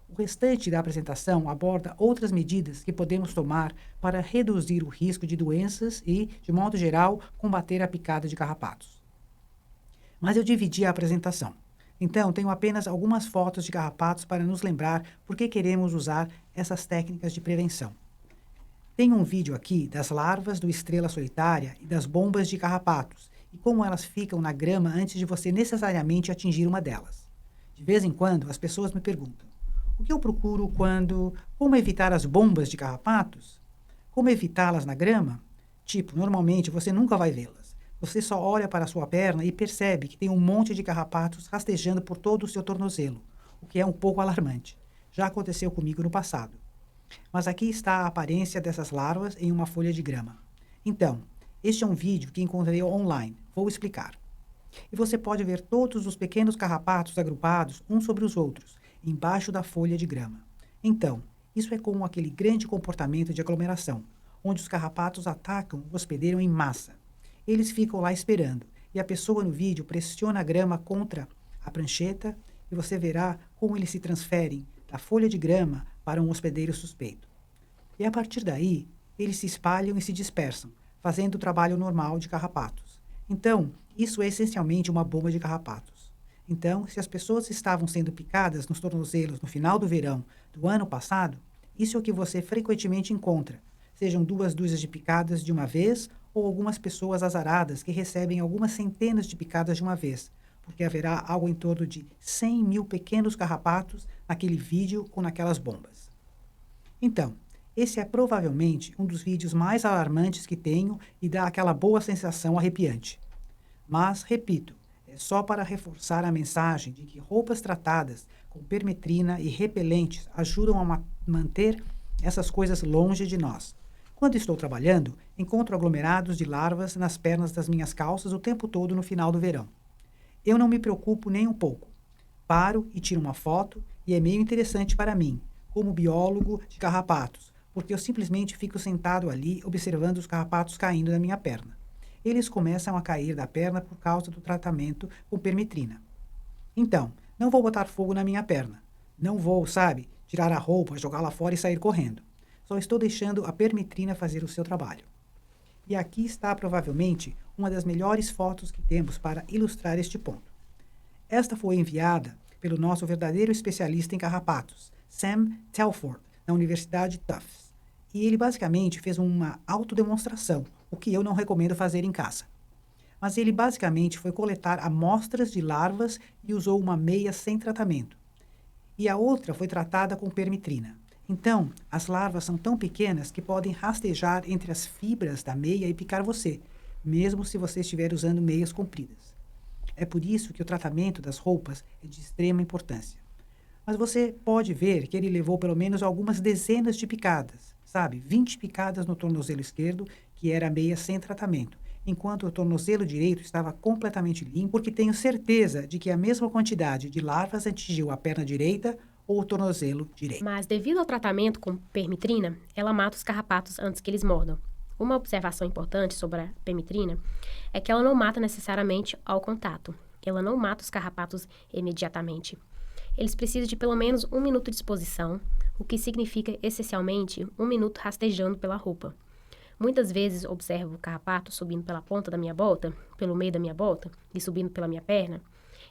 Speaker 1: O restante da apresentação aborda outras medidas que podemos tomar para reduzir o risco de doenças e, de modo geral, combater a picada de carrapatos. Mas eu dividi a apresentação. Então, tenho apenas algumas fotos de carrapatos para nos lembrar por que queremos usar essas técnicas de prevenção. Tenho um vídeo aqui das larvas do estrela solitária e das bombas de carrapatos e como elas ficam na grama antes de você necessariamente atingir uma delas. De vez em quando, as pessoas me perguntam: o que eu procuro quando... Como evitar as bombas de carrapatos? Como evitá-las na grama? Tipo, normalmente você nunca vai vê-las. Você só olha para a sua perna e percebe que tem um monte de carrapatos rastejando por todo o seu tornozelo, o que é um pouco alarmante. Já aconteceu comigo no passado. Mas aqui está a aparência dessas larvas em uma folha de grama. Então, este é um vídeo que encontrei online. Vou explicar. E você pode ver todos os pequenos carrapatos agrupados uns sobre os outros, embaixo da folha de grama. Então, isso é como aquele grande comportamento de aglomeração, onde os carrapatos atacam o hospedeiro em massa. Eles ficam lá esperando, e a pessoa no vídeo pressiona a grama contra a prancheta e você verá como eles se transferem da folha de grama para um hospedeiro suspeito. E a partir daí, eles se espalham e se dispersam, fazendo o trabalho normal de carrapatos. Então, isso é essencialmente uma bomba de carrapatos. Então, se as pessoas estavam sendo picadas nos tornozelos no final do verão do ano passado, isso é o que você frequentemente encontra, sejam 2 dúzias de picadas de uma vez ou algumas pessoas azaradas que recebem algumas centenas de picadas de uma vez, porque haverá algo em torno de 100 mil pequenos carrapatos naquele vídeo ou naquelas bombas. Então, esse é provavelmente um dos vídeos mais alarmantes que tenho e dá aquela boa sensação arrepiante. Mas, repito, é só para reforçar a mensagem de que roupas tratadas com permetrina e repelentes ajudam a manter essas coisas longe de nós. Quando estou trabalhando, encontro aglomerados de larvas nas pernas das minhas calças o tempo todo no final do verão. Eu não me preocupo nem um pouco. Paro e tiro uma foto e é meio interessante para mim, como biólogo de carrapatos, porque eu simplesmente fico sentado ali observando os carrapatos caindo na minha perna. eles começam a cair da perna por causa do tratamento com permetrina. Então, não vou botar fogo na minha perna. Não vou, sabe, tirar a roupa, jogá-la fora e sair correndo. Só estou deixando a permetrina fazer o seu trabalho. E aqui está provavelmente uma das melhores fotos que temos para ilustrar este ponto. Esta foi enviada pelo nosso verdadeiro especialista em carrapatos, Sam Telford, da Universidade Tufts. E ele basicamente fez uma autodemonstração, o que eu não recomendo fazer em casa. Mas ele basicamente foi coletar amostras de larvas e usou uma meia sem tratamento. E a outra foi tratada com permetrina. Então, as larvas são tão pequenas que podem rastejar entre as fibras da meia e picar você, mesmo se você estiver usando meias compridas. É por isso que o tratamento das roupas é de extrema importância. Mas você pode ver que ele levou pelo menos algumas dezenas de picadas, sabe? 20 picadas no tornozelo esquerdo, que era a meia sem tratamento, enquanto o tornozelo direito estava completamente limpo, porque tenho certeza de que a mesma quantidade de larvas atingiu a perna direita ou o tornozelo direito.
Speaker 2: Mas devido ao tratamento com permetrina, ela mata os carrapatos antes que eles mordam. Uma observação importante sobre a permetrina é que ela não mata necessariamente ao contato. Ela não mata os carrapatos imediatamente. Eles precisam de pelo menos 1 minuto de exposição, o que significa essencialmente 1 minuto rastejando pela roupa. Muitas vezes observo o carrapato subindo pela ponta da minha bota, pelo meio da minha bota e subindo pela minha perna,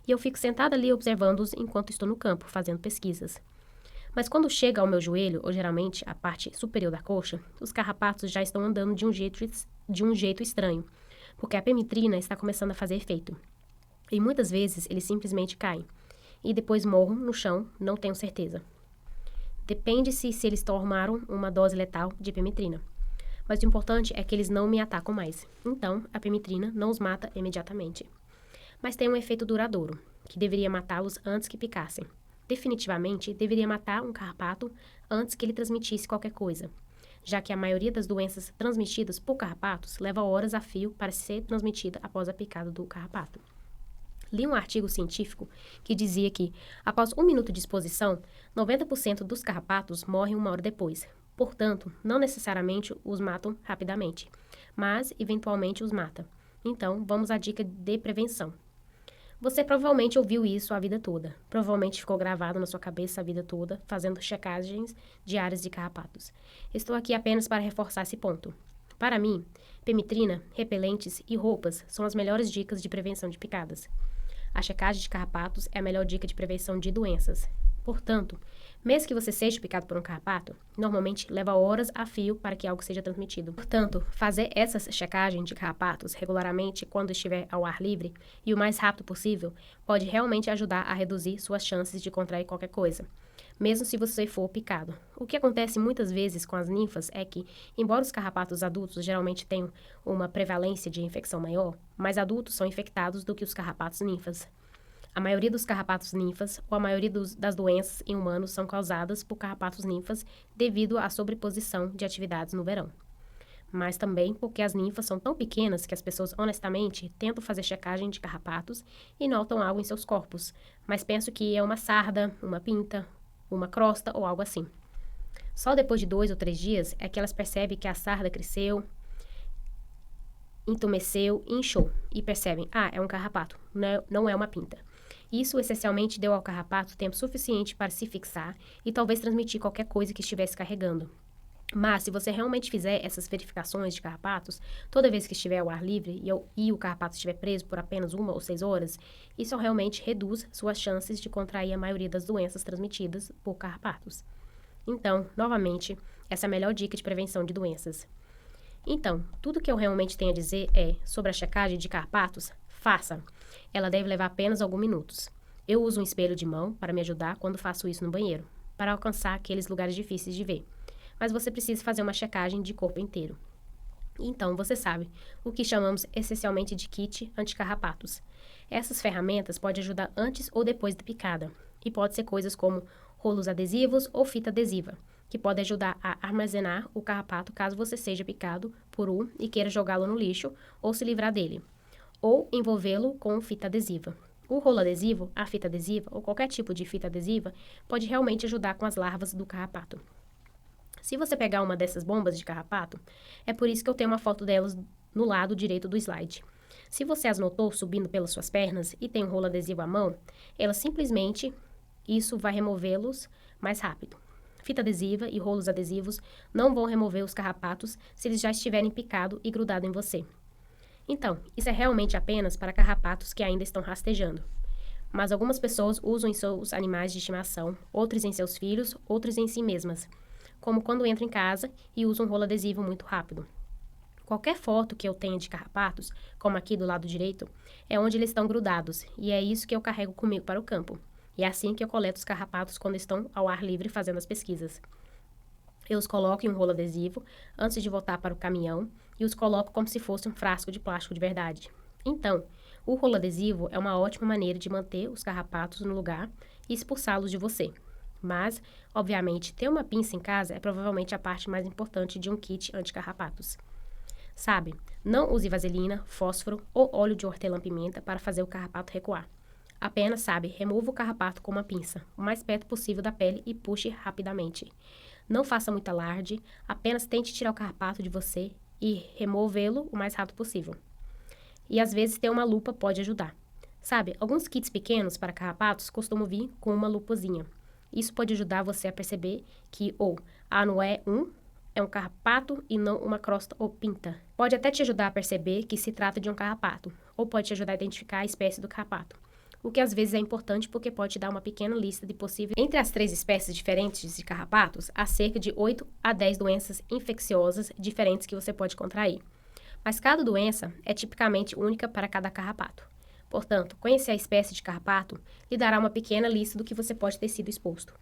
Speaker 2: e eu fico sentada ali observando-os enquanto estou no campo, fazendo pesquisas. Mas quando chega ao meu joelho, ou geralmente a parte superior da coxa, os carrapatos já estão andando de um jeito estranho, porque a permetrina está começando a fazer efeito. E muitas vezes eles simplesmente caem, e depois morram no chão, não tenho certeza. Depende se eles tomaram uma dose letal de permetrina. Mas o importante é que eles não me atacam mais. Então, a permetrina não os mata imediatamente. Mas tem um efeito duradouro, que deveria matá-los antes que picassem. Definitivamente, deveria matar um carrapato antes que ele transmitisse qualquer coisa, já que a maioria das doenças transmitidas por carrapatos leva horas a fio para ser transmitida após a picada do carrapato. Li um artigo científico que dizia que, após 1 minuto de exposição, 90% dos carrapatos morrem 1 hora depois. Portanto, não necessariamente os matam rapidamente, mas eventualmente os mata. Então, vamos à dica de prevenção. Você provavelmente ouviu isso a vida toda. Provavelmente ficou gravado na sua cabeça a vida toda, fazendo checagens diárias de carrapatos. Estou aqui apenas para reforçar esse ponto. Para mim, permetrina, repelentes e roupas são as melhores dicas de prevenção de picadas. A checagem de carrapatos é a melhor dica de prevenção de doenças. Portanto, mesmo que você seja picado por um carrapato, normalmente leva horas a fio para que algo seja transmitido. Portanto, fazer essa checagem de carrapatos regularmente quando estiver ao ar livre e o mais rápido possível pode realmente ajudar a reduzir suas chances de contrair qualquer coisa, mesmo se você for picado. O que acontece muitas vezes com as ninfas é que, embora os carrapatos adultos geralmente tenham uma prevalência de infecção maior, mais adultos são infectados do que os carrapatos ninfas. A maioria dos carrapatos ninfas ou a maioria das doenças em humanos são causadas por carrapatos ninfas devido à sobreposição de atividades no verão. Mas também porque as ninfas são tão pequenas que as pessoas honestamente tentam fazer checagem de carrapatos e notam algo em seus corpos, mas penso que é uma sarda, uma pinta, uma crosta ou algo assim. Só depois de 2 ou 3 dias é que elas percebem que a sarda cresceu, entumeceu e inchou, e percebem, é um carrapato, não é uma pinta. Isso essencialmente deu ao carrapato tempo suficiente para se fixar e talvez transmitir qualquer coisa que estivesse carregando. Mas, se você realmente fizer essas verificações de carrapatos, toda vez que estiver ao ar livre e o carrapato estiver preso por apenas 1 ou 6 horas, isso realmente reduz suas chances de contrair a maioria das doenças transmitidas por carrapatos. Então, novamente, essa é a melhor dica de prevenção de doenças. Então, tudo que eu realmente tenho a dizer é, sobre a checagem de carrapatos, faça. Ela deve levar apenas alguns minutos. Eu uso um espelho de mão para me ajudar quando faço isso no banheiro, para alcançar aqueles lugares difíceis de ver. Mas você precisa fazer uma checagem de corpo inteiro. Então, você sabe, o que chamamos essencialmente de kit anticarrapatos. Essas ferramentas podem ajudar antes ou depois da picada, e pode ser coisas como rolos adesivos ou fita adesiva, que podem ajudar a armazenar o carrapato caso você seja picado por um e queira jogá-lo no lixo ou se livrar dele, ou envolvê-lo com fita adesiva. O rolo adesivo, a fita adesiva ou qualquer tipo de fita adesiva pode realmente ajudar com as larvas do carrapato. Se você pegar uma dessas bombas de carrapato, é por isso que eu tenho uma foto delas no lado direito do slide. Se você as notou subindo pelas suas pernas e tem um rolo adesivo à mão, isso vai removê-los mais rápido. Fita adesiva e rolos adesivos não vão remover os carrapatos se eles já estiverem picado e grudado em você. Então, isso é realmente apenas para carrapatos que ainda estão rastejando. Mas algumas pessoas usam em seus animais de estimação, outros em seus filhos, outros em si mesmas, como quando entram em casa e usam um rolo adesivo muito rápido. Qualquer foto que eu tenha de carrapatos, como aqui do lado direito, é onde eles estão grudados, e é isso que eu carrego comigo para o campo. E é assim que eu coleto os carrapatos quando estão ao ar livre fazendo as pesquisas. Eu os coloco em um rolo adesivo antes de voltar para o caminhão e os coloco como se fosse um frasco de plástico de verdade. Então, o rolo adesivo é uma ótima maneira de manter os carrapatos no lugar e expulsá-los de você. Mas, obviamente, ter uma pinça em casa é provavelmente a parte mais importante de um kit anti-carrapatos. Sabe, não use vaselina, fósforo ou óleo de hortelã-pimenta para fazer o carrapato recuar. Apenas, remova o carrapato com uma pinça, o mais perto possível da pele e puxe rapidamente. Não faça muito alarde, apenas tente tirar o carrapato de você e removê-lo o mais rápido possível. E às vezes ter uma lupa pode ajudar. Sabe, alguns kits pequenos para carrapatos costumam vir com uma lupazinha. Isso pode ajudar você a perceber que não é um carrapato e não uma crosta ou pinta. Pode até te ajudar a perceber que se trata de um carrapato, ou pode te ajudar a identificar a espécie do carrapato, o que às vezes é importante porque pode te dar uma pequena lista de possíveis. Entre as 3 espécies diferentes de carrapatos, há cerca de 8 a 10 doenças infecciosas diferentes que você pode contrair. Mas cada doença é tipicamente única para cada carrapato. Portanto, conhecer a espécie de carrapato lhe dará uma pequena lista do que você pode ter sido exposto.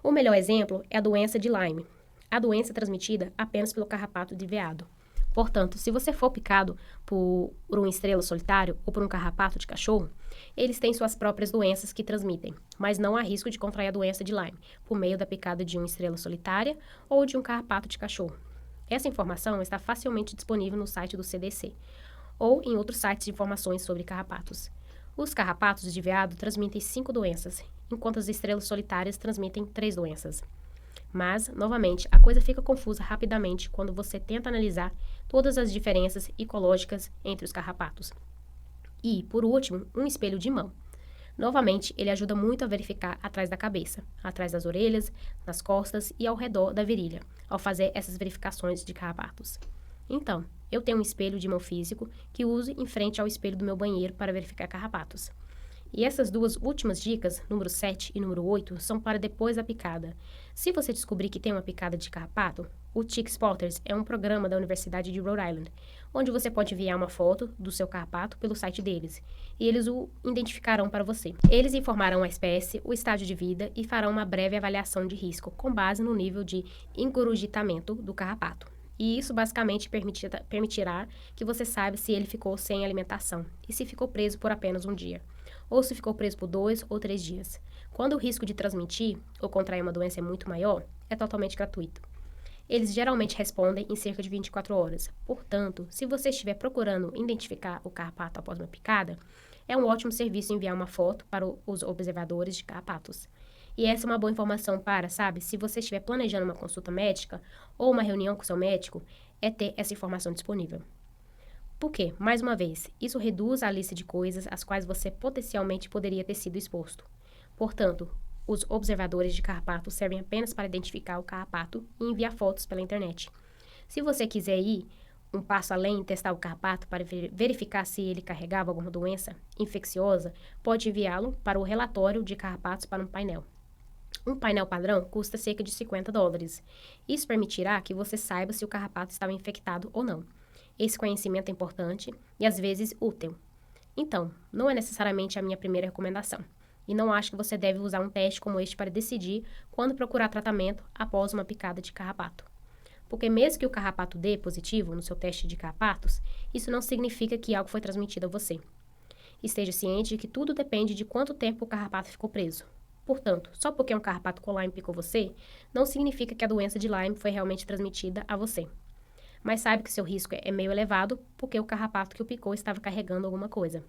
Speaker 2: O melhor exemplo é a doença de Lyme. A doença é transmitida apenas pelo carrapato de veado. Portanto, se você for picado por uma estrela solitário ou por um carrapato de cachorro, eles têm suas próprias doenças que transmitem, mas não há risco de contrair a doença de Lyme por meio da picada de uma estrela solitária ou de um carrapato de cachorro. Essa informação está facilmente disponível no site do CDC ou em outros sites de informações sobre carrapatos. Os carrapatos de veado transmitem 5 doenças, enquanto as estrelas solitárias transmitem 3 doenças. Mas, novamente, a coisa fica confusa rapidamente quando você tenta analisar todas as diferenças ecológicas entre os carrapatos. E, por último, um espelho de mão. Novamente, ele ajuda muito a verificar atrás da cabeça, atrás das orelhas, nas costas e ao redor da virilha, ao fazer essas verificações de carrapatos. Então, eu tenho um espelho de mão físico que uso em frente ao espelho do meu banheiro para verificar carrapatos. E essas duas últimas dicas, número 7 e número 8, são para depois da picada. Se você descobrir que tem uma picada de carrapato, o Tick Spotters é um programa da Universidade de Rhode Island, onde você pode enviar uma foto do seu carrapato pelo site deles, e eles o identificarão para você. Eles informarão a espécie, o estágio de vida e farão uma breve avaliação de risco com base no nível de engurgitamento do carrapato. E isso basicamente permitirá que você saiba se ele ficou sem alimentação e se ficou preso por apenas um dia, ou se ficou preso por 2 ou 3 dias. Quando o risco de transmitir ou contrair uma doença é muito maior, é totalmente gratuito. Eles geralmente respondem em cerca de 24 horas. Portanto, se você estiver procurando identificar o carrapato após uma picada, é um ótimo serviço enviar uma foto para os observadores de carrapatos. E essa é uma boa informação para, se você estiver planejando uma consulta médica ou uma reunião com seu médico, é ter essa informação disponível. Porque, mais uma vez, isso reduz a lista de coisas às quais você potencialmente poderia ter sido exposto. Portanto, os observadores de carrapato servem apenas para identificar o carrapato e enviar fotos pela internet. Se você quiser ir um passo além e testar o carrapato para verificar se ele carregava alguma doença infecciosa, pode enviá-lo para o relatório de carrapatos para um painel. Um painel padrão custa cerca de $50. Isso permitirá que você saiba se o carrapato estava infectado ou não. Esse conhecimento é importante e às vezes útil. Então, não é necessariamente a minha primeira recomendação. E não acho que você deve usar um teste como este para decidir quando procurar tratamento após uma picada de carrapato. Porque mesmo que o carrapato dê positivo no seu teste de carrapatos, isso não significa que algo foi transmitido a você. Esteja ciente de que tudo depende de quanto tempo o carrapato ficou preso. Portanto, só porque um carrapato com Lyme picou você, não significa que a doença de Lyme foi realmente transmitida a você. Mas saiba que seu risco é meio elevado porque o carrapato que o picou estava carregando alguma coisa.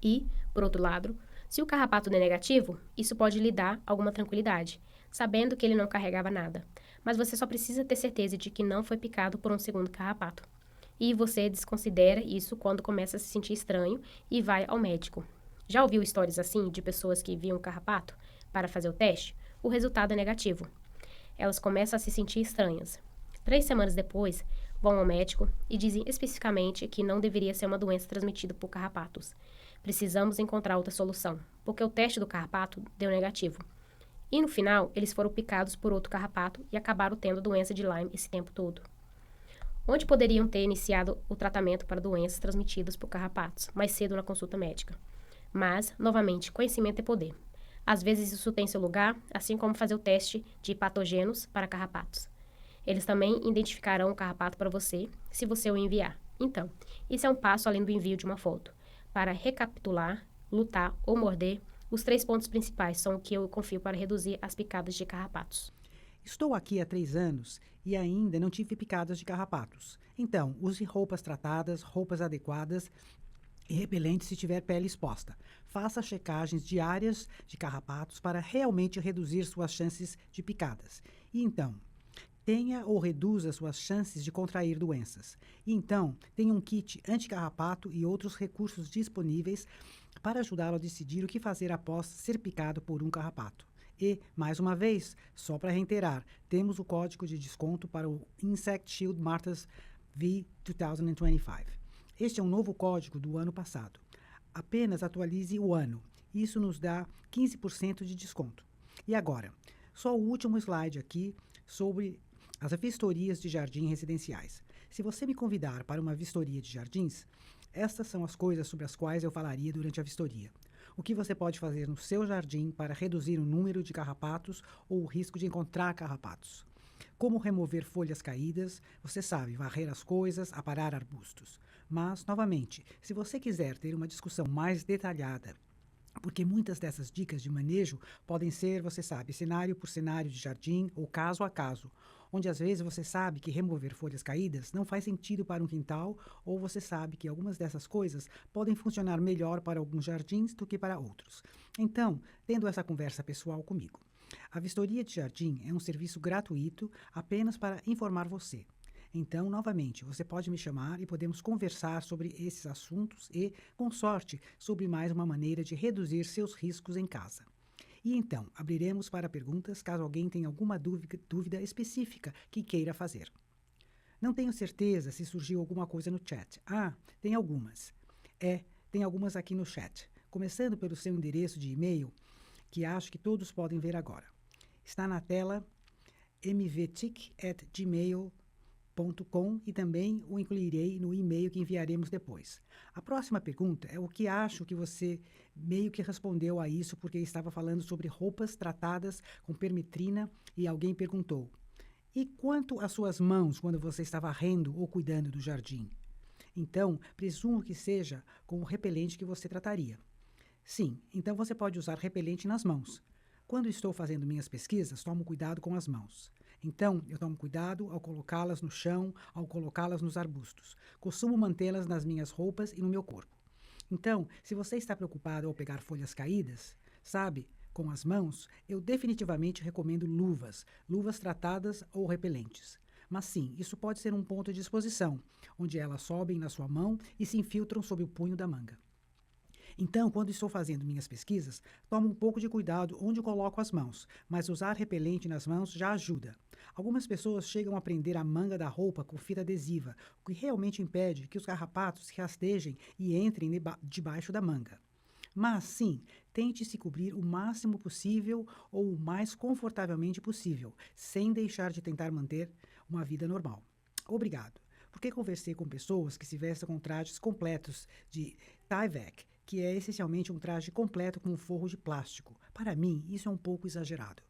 Speaker 2: E, por outro lado, se o carrapato é negativo, isso pode lhe dar alguma tranquilidade, sabendo que ele não carregava nada. Mas você só precisa ter certeza de que não foi picado por um segundo carrapato. e você desconsidera isso quando começa a se sentir estranho e vai ao médico. Já ouviu histórias assim de pessoas que viam carrapato para fazer o teste? O resultado é negativo. Elas começam a se sentir estranhas. 3 semanas depois, vão ao médico e dizem especificamente que não deveria ser uma doença transmitida por carrapatos. Precisamos encontrar outra solução, porque o teste do carrapato deu negativo. E no final, eles foram picados por outro carrapato e acabaram tendo doença de Lyme esse tempo todo. Onde poderiam ter iniciado o tratamento para doenças transmitidas por carrapatos, mais cedo na consulta médica. Mas, novamente, conhecimento é poder. Às vezes isso tem seu lugar, assim como fazer o teste de patógenos para carrapatos. Eles também identificarão o carrapato para você, se você o enviar. Então, isso é um passo além do envio de uma foto. Para recapitular, lutar ou morder, os 3 pontos principais são o que eu confio para reduzir as picadas de carrapatos.
Speaker 1: Estou aqui há 3 anos e ainda não tive picadas de carrapatos. Então, use roupas tratadas, roupas adequadas e repelentes se tiver pele exposta. Faça checagens diárias de carrapatos para realmente reduzir suas chances de picadas. E então, tenha ou reduza suas chances de contrair doenças. E então, tenha um kit anticarrapato e outros recursos disponíveis para ajudá-lo a decidir o que fazer após ser picado por um carrapato. E, mais uma vez, só para reiterar, temos o código de desconto para o Insect Shield Martha's V 2025. Este é um novo código do ano passado. Apenas atualize o ano. Isso nos dá 15% de desconto. E agora, só o último slide aqui sobre as vistorias de jardim residenciais. Se você me convidar para uma vistoria de jardins, estas são as coisas sobre as quais eu falaria durante a vistoria. O que você pode fazer no seu jardim para reduzir o número de carrapatos ou o risco de encontrar carrapatos. Como remover folhas caídas, você sabe, varrer as coisas, aparar arbustos. Mas, novamente, se você quiser ter uma discussão mais detalhada, porque muitas dessas dicas de manejo podem ser, você sabe, cenário por cenário de jardim ou caso a caso, onde às vezes você sabe que remover folhas caídas não faz sentido para um quintal, ou você sabe que algumas dessas coisas podem funcionar melhor para alguns jardins do que para outros. Então, tendo essa conversa pessoal comigo. A vistoria de jardim é um serviço gratuito apenas para informar você. Então, novamente, você pode me chamar e podemos conversar sobre esses assuntos e, com sorte, sobre mais uma maneira de reduzir seus riscos em casa. E então, abriremos para perguntas caso alguém tenha alguma dúvida específica que queira fazer. Não tenho certeza se surgiu alguma coisa no chat. Ah, tem algumas. Tem algumas aqui no chat. Começando pelo seu endereço de e-mail, que acho que todos podem ver agora. Está na tela mvtic@gmail.com e também o incluirei no e-mail que enviaremos depois. A próxima pergunta é o que acho que você meio que respondeu a isso porque estava falando sobre roupas tratadas com permetrina e alguém perguntou: e quanto às suas mãos quando você está varrendo ou cuidando do jardim? Então, presumo que seja com o repelente que você trataria. Sim, então você pode usar repelente nas mãos. Quando estou fazendo minhas pesquisas, tomo cuidado com as mãos. Então, eu tomo cuidado ao colocá-las no chão, ao colocá-las nos arbustos. Costumo mantê-las nas minhas roupas e no meu corpo. Então, se você está preocupado ao pegar folhas caídas, sabe, com as mãos, eu definitivamente recomendo luvas tratadas ou repelentes. Mas sim, isso pode ser um ponto de exposição, onde elas sobem na sua mão e se infiltram sob o punho da manga. Então, quando estou fazendo minhas pesquisas, tomo um pouco de cuidado onde coloco as mãos, mas usar repelente nas mãos já ajuda. Algumas pessoas chegam a prender a manga da roupa com fita adesiva, o que realmente impede que os carrapatos se rastejem e entrem debaixo da manga. Mas, sim, tente se cobrir o máximo possível ou o mais confortavelmente possível, sem deixar de tentar manter uma vida normal. Obrigado, porque conversei com pessoas que se vestem com trajes completos de Tyvek, que é essencialmente um traje completo com um forro de plástico. Para mim, isso é um pouco exagerado.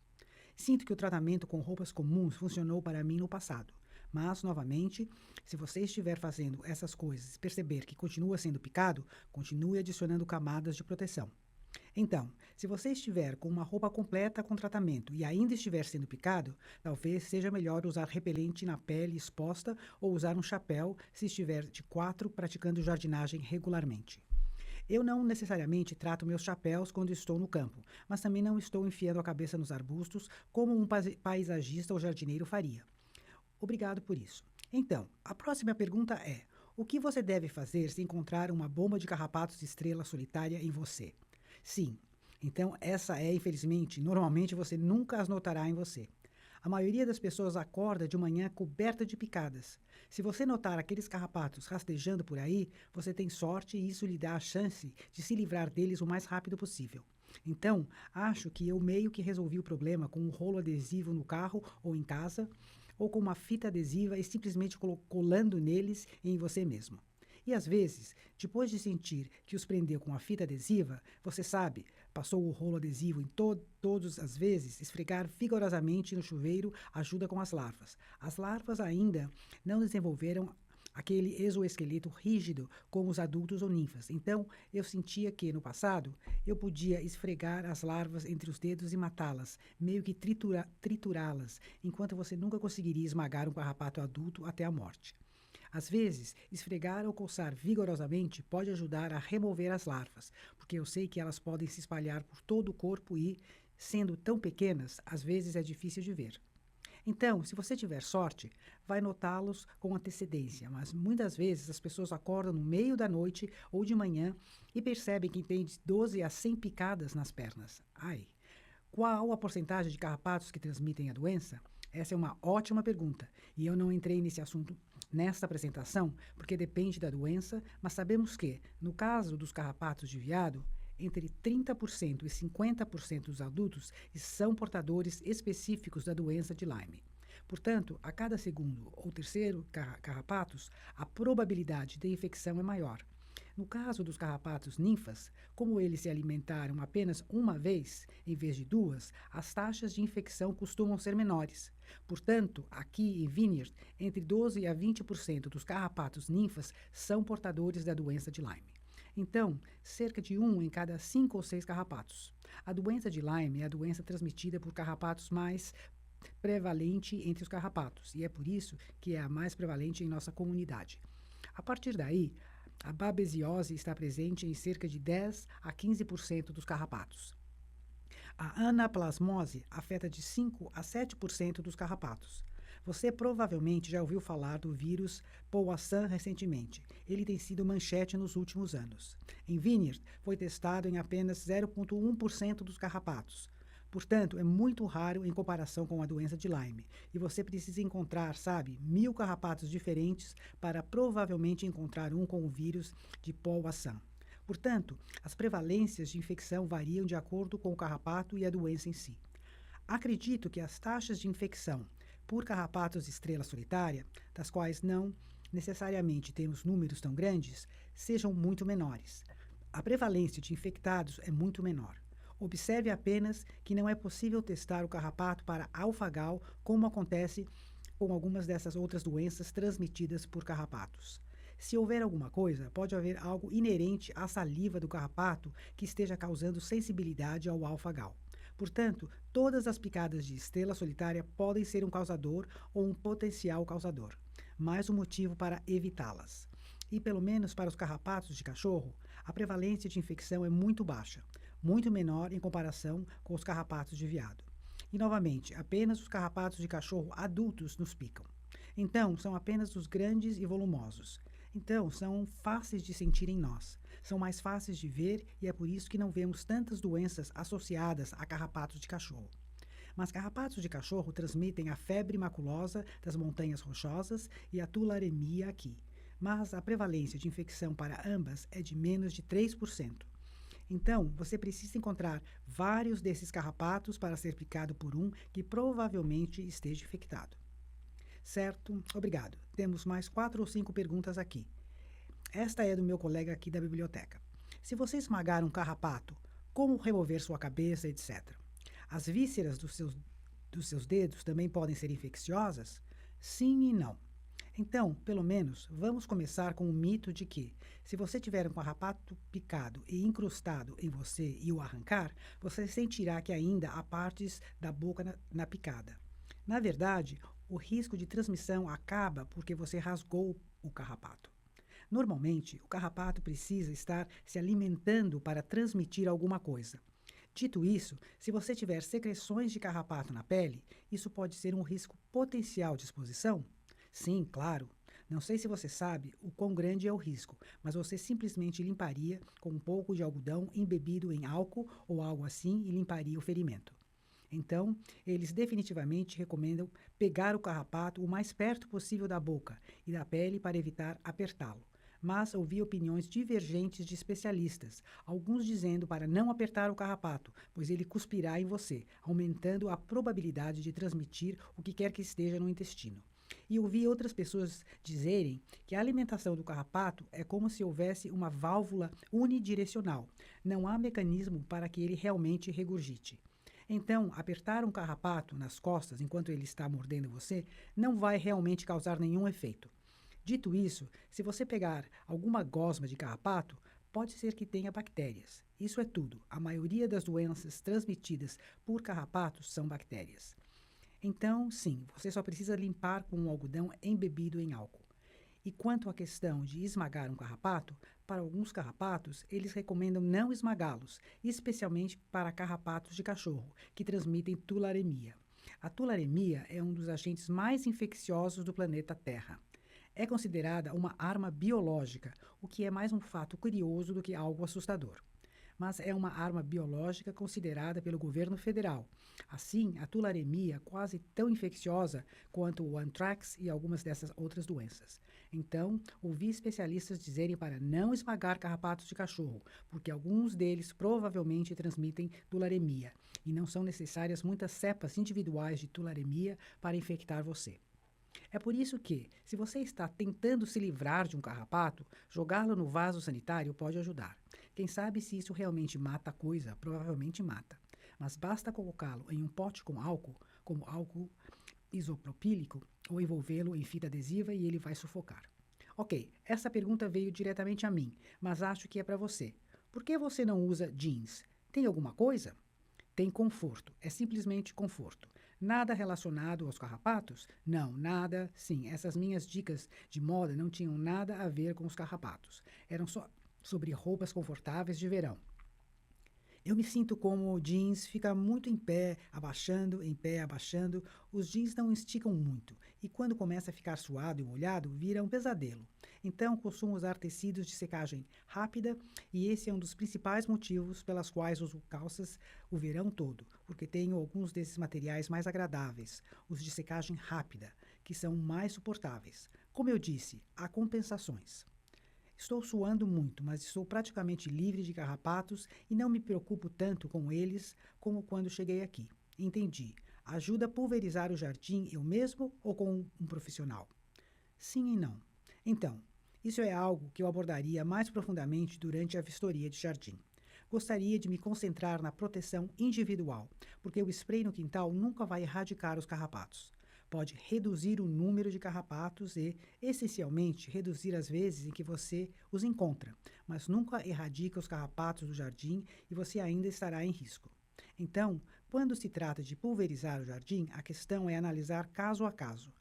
Speaker 1: Sinto que o tratamento com roupas comuns funcionou para mim no passado. Mas, novamente, se você estiver fazendo essas coisas e perceber que continua sendo picado, continue adicionando camadas de proteção. Então, se você estiver com uma roupa completa com tratamento e ainda estiver sendo picado, talvez seja melhor usar repelente na pele exposta ou usar um chapéu se estiver de 4 praticando jardinagem regularmente. Eu não necessariamente trato meus chapéus quando estou no campo, mas também não estou enfiando a cabeça nos arbustos como um paisagista ou jardineiro faria. Obrigado por isso. Então, a próxima pergunta é: O que você deve fazer se encontrar uma bomba de carrapatos de estrela solitária em você? Sim, então essa é, infelizmente, normalmente você nunca as notará em você. A maioria das pessoas acorda de manhã coberta de picadas. Se você notar aqueles carrapatos rastejando por aí, você tem sorte e isso lhe dá a chance de se livrar deles o mais rápido possível. Então, acho que eu meio que resolvi o problema com um rolo adesivo no carro ou em casa, ou com uma fita adesiva e simplesmente colando neles e em você mesmo. E às vezes, depois de sentir que os prendeu com a fita adesiva, você sabe, passou o rolo adesivo em todas as vezes, esfregar vigorosamente no chuveiro ajuda com as larvas. As larvas ainda não desenvolveram aquele exoesqueleto rígido como os adultos ou ninfas. Então, eu sentia que, no passado, eu podia esfregar as larvas entre os dedos e matá-las, meio que triturá-las, enquanto você nunca conseguiria esmagar um carrapato adulto até a morte. Às vezes, esfregar ou coçar vigorosamente pode ajudar a remover as larvas, porque eu sei que elas podem se espalhar por todo o corpo e, sendo tão pequenas, às vezes é difícil de ver. Então, se você tiver sorte, vai notá-los com antecedência, mas muitas vezes as pessoas acordam no meio da noite ou de manhã e percebem que tem de 12 a 100 picadas nas pernas. Ai! Qual a porcentagem de carrapatos que transmitem a doença? Essa é uma ótima pergunta e eu não entrei nesse assunto nesta apresentação porque depende da doença, mas sabemos que, no caso dos carrapatos de veado, entre 30% e 50% dos adultos são portadores específicos da doença de Lyme. Portanto, a cada segundo ou terceiro carrapatos, a probabilidade de infecção é maior. No caso dos carrapatos ninfas, como eles se alimentaram apenas uma vez, em vez de duas, as taxas de infecção costumam ser menores. Portanto, aqui em Vineyard, entre 12% a 20% dos carrapatos ninfas são portadores da doença de Lyme. Então, cerca de 1 em cada 5 ou 6 carrapatos. A doença de Lyme é a doença transmitida por carrapatos mais prevalente entre os carrapatos, e é por isso que é a mais prevalente em nossa comunidade. A partir daí, a babesiose está presente em cerca de 10 a 15% dos carrapatos. A anaplasmose afeta de 5 a 7% dos carrapatos. Você provavelmente já ouviu falar do vírus Powassan recentemente. Ele tem sido manchete nos últimos anos. Em Vineyard, foi testado em apenas 0,1% dos carrapatos. Portanto, é muito raro em comparação com a doença de Lyme. E você precisa encontrar, 1.000 carrapatos diferentes para provavelmente encontrar um com o vírus de Powassan. Portanto, as prevalências de infecção variam de acordo com o carrapato e a doença em si. Acredito que as taxas de infecção por carrapatos de estrela solitária, das quais não necessariamente temos números tão grandes, sejam muito menores. A prevalência de infectados é muito menor. Observe apenas que não é possível testar o carrapato para alfagal, como acontece com algumas dessas outras doenças transmitidas por carrapatos. Se houver alguma coisa, pode haver algo inerente à saliva do carrapato que esteja causando sensibilidade ao alfagal. Portanto, todas as picadas de estrela solitária podem ser um causador ou um potencial causador, mais um motivo para evitá-las. E pelo menos para os carrapatos de cachorro, a prevalência de infecção é muito baixa, muito menor em comparação com os carrapatos de veado. E novamente, apenas os carrapatos de cachorro adultos nos picam. Então, são apenas os grandes e volumosos. Então, são fáceis de sentir em nós, são mais fáceis de ver e é por isso que não vemos tantas doenças associadas a carrapatos de cachorro. Mas carrapatos de cachorro transmitem a febre maculosa das montanhas rochosas e a tularemia aqui. Mas a prevalência de infecção para ambas é de menos de 3%. Então, você precisa encontrar vários desses carrapatos para ser picado por um que provavelmente esteja infectado. Certo? Obrigado. Temos mais 4 ou 5 perguntas aqui. Esta é do meu colega aqui da biblioteca. Se você esmagar um carrapato, como remover sua cabeça, etc. As vísceras dos seus dedos também podem ser infecciosas? Sim e não. Então, pelo menos, vamos começar com o mito de que, se você tiver um carrapato picado e incrustado em você e o arrancar, você sentirá que ainda há partes da boca na picada. Na verdade, o risco de transmissão acaba porque você rasgou o carrapato. Normalmente, o carrapato precisa estar se alimentando para transmitir alguma coisa. Dito isso, se você tiver secreções de carrapato na pele, isso pode ser um risco potencial de exposição? Sim, claro. Não sei se você sabe o quão grande é o risco, mas você simplesmente limparia com um pouco de algodão embebido em álcool ou algo assim e limparia o ferimento. Então, eles definitivamente recomendam pegar o carrapato o mais perto possível da boca e da pele para evitar apertá-lo. Mas ouvi opiniões divergentes de especialistas, alguns dizendo para não apertar o carrapato, pois ele cuspirá em você, aumentando a probabilidade de transmitir o que quer que esteja no intestino. E ouvi outras pessoas dizerem que a alimentação do carrapato é como se houvesse uma válvula unidirecional. Não há mecanismo para que ele realmente regurgite. Então, apertar um carrapato nas costas enquanto ele está mordendo você não vai realmente causar nenhum efeito. Dito isso, se você pegar alguma gosma de carrapato, pode ser que tenha bactérias. Isso é tudo. A maioria das doenças transmitidas por carrapatos são bactérias. Então, sim, você só precisa limpar com um algodão embebido em álcool. E quanto à questão de esmagar um carrapato, para alguns carrapatos, eles recomendam não esmagá-los, especialmente para carrapatos de cachorro, que transmitem tularemia. A tularemia é um dos agentes mais infecciosos do planeta Terra. É considerada uma arma biológica, o que é mais um fato curioso do que algo assustador. Mas é uma arma biológica considerada pelo governo federal. Assim, a tularemia é quase tão infecciosa quanto o anthrax e algumas dessas outras doenças. Então, ouvi especialistas dizerem para não esmagar carrapatos de cachorro, porque alguns deles provavelmente transmitem tularemia, e não são necessárias muitas cepas individuais de tularemia para infectar você. É por isso que, se você está tentando se livrar de um carrapato, jogá-lo no vaso sanitário pode ajudar. Quem sabe se isso realmente mata a coisa, provavelmente mata. Mas basta colocá-lo em um pote com álcool, como álcool isopropílico, ou envolvê-lo em fita adesiva e ele vai sufocar. Ok, essa pergunta veio diretamente a mim, mas acho que é para você. Por que você não usa jeans? Tem alguma coisa? Tem conforto, é simplesmente conforto. Nada relacionado aos carrapatos? Não, nada. Sim, essas minhas dicas de moda não tinham nada a ver com os carrapatos. Eram só sobre roupas confortáveis de verão. Eu me sinto como o jeans fica muito em pé, abaixando. Os jeans não esticam muito e quando começa a ficar suado e molhado, vira um pesadelo. Então, costumo usar tecidos de secagem rápida e esse é um dos principais motivos pelas quais uso calças o verão todo, porque tenho alguns desses materiais mais agradáveis, os de secagem rápida, que são mais suportáveis. Como eu disse, há compensações. Estou suando muito, mas estou praticamente livre de carrapatos e não me preocupo tanto com eles como quando cheguei aqui. Entendi. Ajuda a pulverizar o jardim eu mesmo ou com um profissional? Sim e não. Então, isso é algo que eu abordaria mais profundamente durante a vistoria de jardim. Gostaria de me concentrar na proteção individual, porque o spray no quintal nunca vai erradicar os carrapatos. Pode reduzir o número de carrapatos e, essencialmente, reduzir as vezes em que você os encontra, mas nunca erradica os carrapatos do jardim e você ainda estará em risco. Então, quando se trata de pulverizar o jardim, a questão é analisar caso a caso.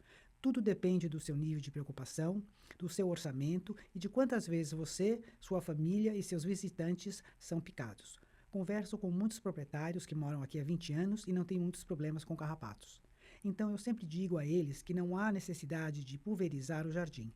Speaker 1: Tudo depende do seu nível de preocupação, do seu orçamento e de quantas vezes você, sua família e seus visitantes são picados. Converso com muitos proprietários que moram aqui há 20 anos e não têm muitos problemas com carrapatos. Então, eu sempre digo a eles que não há necessidade de pulverizar o jardim.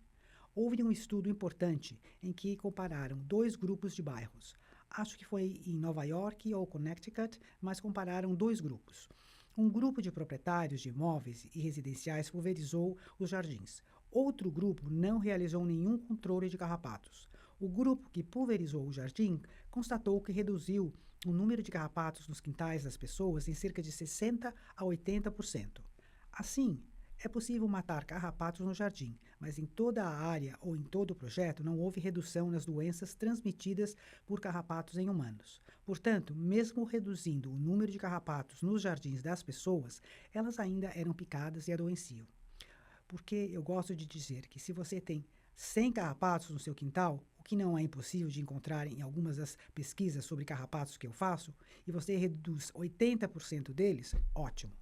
Speaker 1: Houve um estudo importante em que compararam dois grupos de bairros. Acho que foi em Nova York ou Connecticut, mas compararam dois grupos. Um grupo de proprietários de imóveis e residenciais pulverizou os jardins. Outro grupo não realizou nenhum controle de carrapatos. O grupo que pulverizou o jardim constatou que reduziu o número de carrapatos nos quintais das pessoas em cerca de 60% a 80%. Assim, é possível matar carrapatos no jardim, mas em toda a área ou em todo o projeto não houve redução nas doenças transmitidas por carrapatos em humanos. Portanto, mesmo reduzindo o número de carrapatos nos jardins das pessoas, elas ainda eram picadas e adoeciam. Porque eu gosto de dizer que se você tem 100 carrapatos no seu quintal, o que não é impossível de encontrar em algumas das pesquisas sobre carrapatos que eu faço, e você reduz 80% deles, ótimo.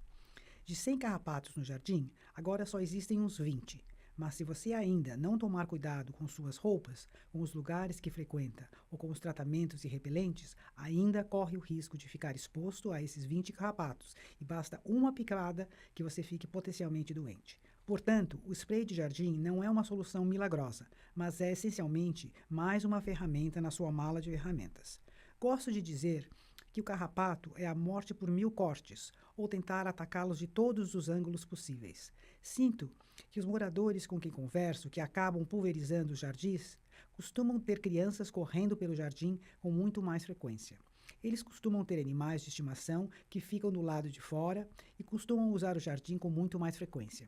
Speaker 1: De 100 carrapatos no jardim, agora só existem uns 20. Mas se você ainda não tomar cuidado com suas roupas, com os lugares que frequenta ou com os tratamentos e repelentes, ainda corre o risco de ficar exposto a esses 20 carrapatos e basta uma picada que você fique potencialmente doente. Portanto, o spray de jardim não é uma solução milagrosa, mas é essencialmente mais uma ferramenta na sua mala de ferramentas. Gosto de dizer que o carrapato é a morte por 1000 cortes, ou tentar atacá-los de todos os ângulos possíveis. Sinto que os moradores com quem converso, que acabam pulverizando os jardins, costumam ter crianças correndo pelo jardim com muito mais frequência. Eles costumam ter animais de estimação que ficam do lado de fora e costumam usar o jardim com muito mais frequência.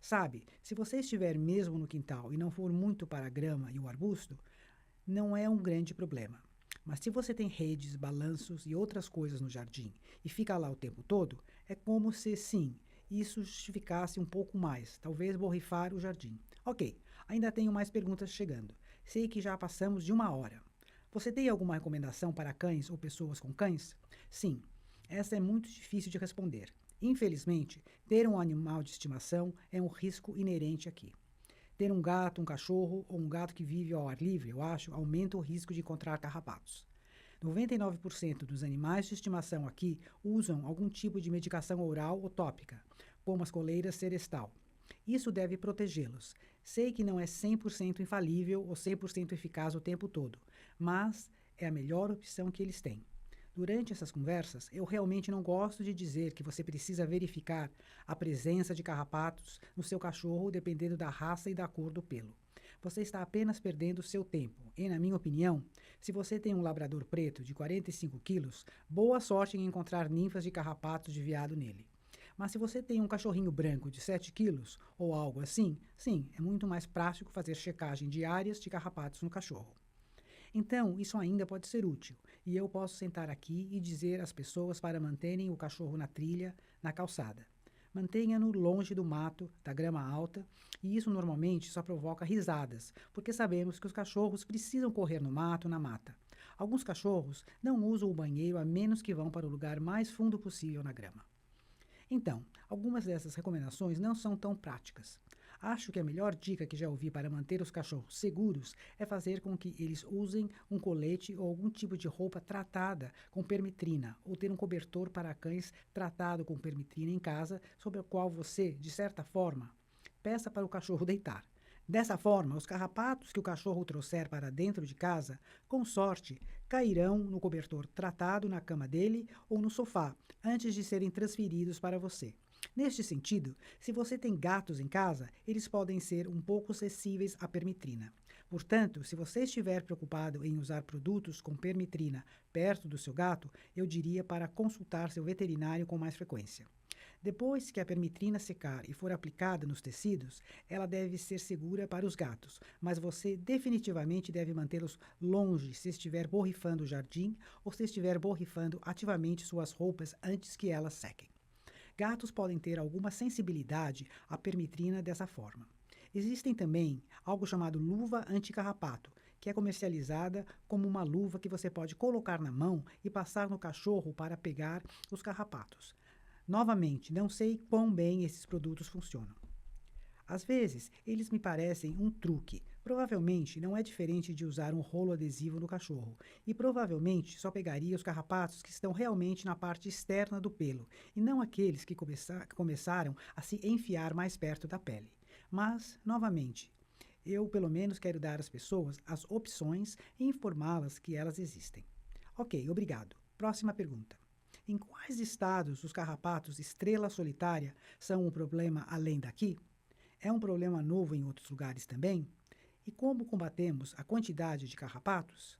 Speaker 1: Sabe, se você estiver mesmo no quintal e não for muito para a grama e o arbusto, não é um grande problema. Mas se você tem redes, balanços e outras coisas no jardim e fica lá o tempo todo, é como se, sim, isso justificasse um pouco mais, talvez borrifar o jardim. Ok, ainda tenho mais perguntas chegando. Sei que já passamos de 1 hora. Você tem alguma recomendação para cães ou pessoas com cães? Sim, essa é muito difícil de responder. Infelizmente, ter um animal de estimação é um risco inerente aqui. Ter um gato, um cachorro ou um gato que vive ao ar livre, eu acho, aumenta o risco de encontrar carrapatos. 99% dos animais de estimação aqui usam algum tipo de medicação oral ou tópica, como as coleiras Serestal. Isso deve protegê-los. Sei que não é 100% infalível ou 100% eficaz o tempo todo, mas é a melhor opção que eles têm. Durante essas conversas, eu realmente não gosto de dizer que você precisa verificar a presença de carrapatos no seu cachorro dependendo da raça e da cor do pelo. Você está apenas perdendo seu tempo. E, na minha opinião, se você tem um labrador preto de 45 quilos, boa sorte em encontrar ninfas de carrapatos de veado nele. Mas se você tem um cachorrinho branco de 7 quilos ou algo assim, sim, é muito mais prático fazer checagem diárias de carrapatos no cachorro. Então, isso ainda pode ser útil, e eu posso sentar aqui e dizer às pessoas para manterem o cachorro na trilha, na calçada. Mantenha-no longe do mato, da grama alta, e isso normalmente só provoca risadas, porque sabemos que os cachorros precisam correr no mato, na mata. Alguns cachorros não usam o banheiro a menos que vão para o lugar mais fundo possível na grama. Então, algumas dessas recomendações não são tão práticas. Acho que a melhor dica que já ouvi para manter os cachorros seguros é fazer com que eles usem um colete ou algum tipo de roupa tratada com permetrina ou ter um cobertor para cães tratado com permetrina em casa, sobre o qual você, de certa forma, peça para o cachorro deitar. Dessa forma, os carrapatos que o cachorro trouxer para dentro de casa, com sorte, cairão no cobertor tratado na cama dele ou no sofá, antes de serem transferidos para você. Neste sentido, se você tem gatos em casa, eles podem ser um pouco sensíveis à permetrina. Portanto, se você estiver preocupado em usar produtos com permetrina perto do seu gato, eu diria para consultar seu veterinário com mais frequência. Depois que a permetrina secar e for aplicada nos tecidos, ela deve ser segura para os gatos, mas você definitivamente deve mantê-los longe se estiver borrifando o jardim ou se estiver borrifando ativamente suas roupas antes que elas sequem. Gatos podem ter alguma sensibilidade à permetrina dessa forma. Existem também algo chamado luva anti-carrapato, que é comercializada como uma luva que você pode colocar na mão e passar no cachorro para pegar os carrapatos. Novamente, não sei quão bem esses produtos funcionam. Às vezes, eles me parecem um truque. Provavelmente não é diferente de usar um rolo adesivo no cachorro, e provavelmente só pegaria os carrapatos que estão realmente na parte externa do pelo, e não aqueles que começaram a se enfiar mais perto da pele. Mas, novamente, eu pelo menos quero dar às pessoas as opções e informá-las que elas existem. Ok, obrigado. Próxima pergunta. Em quais estados os carrapatos estrela solitária são um problema além daqui? É um problema novo em outros lugares também? E como combatemos a quantidade de carrapatos?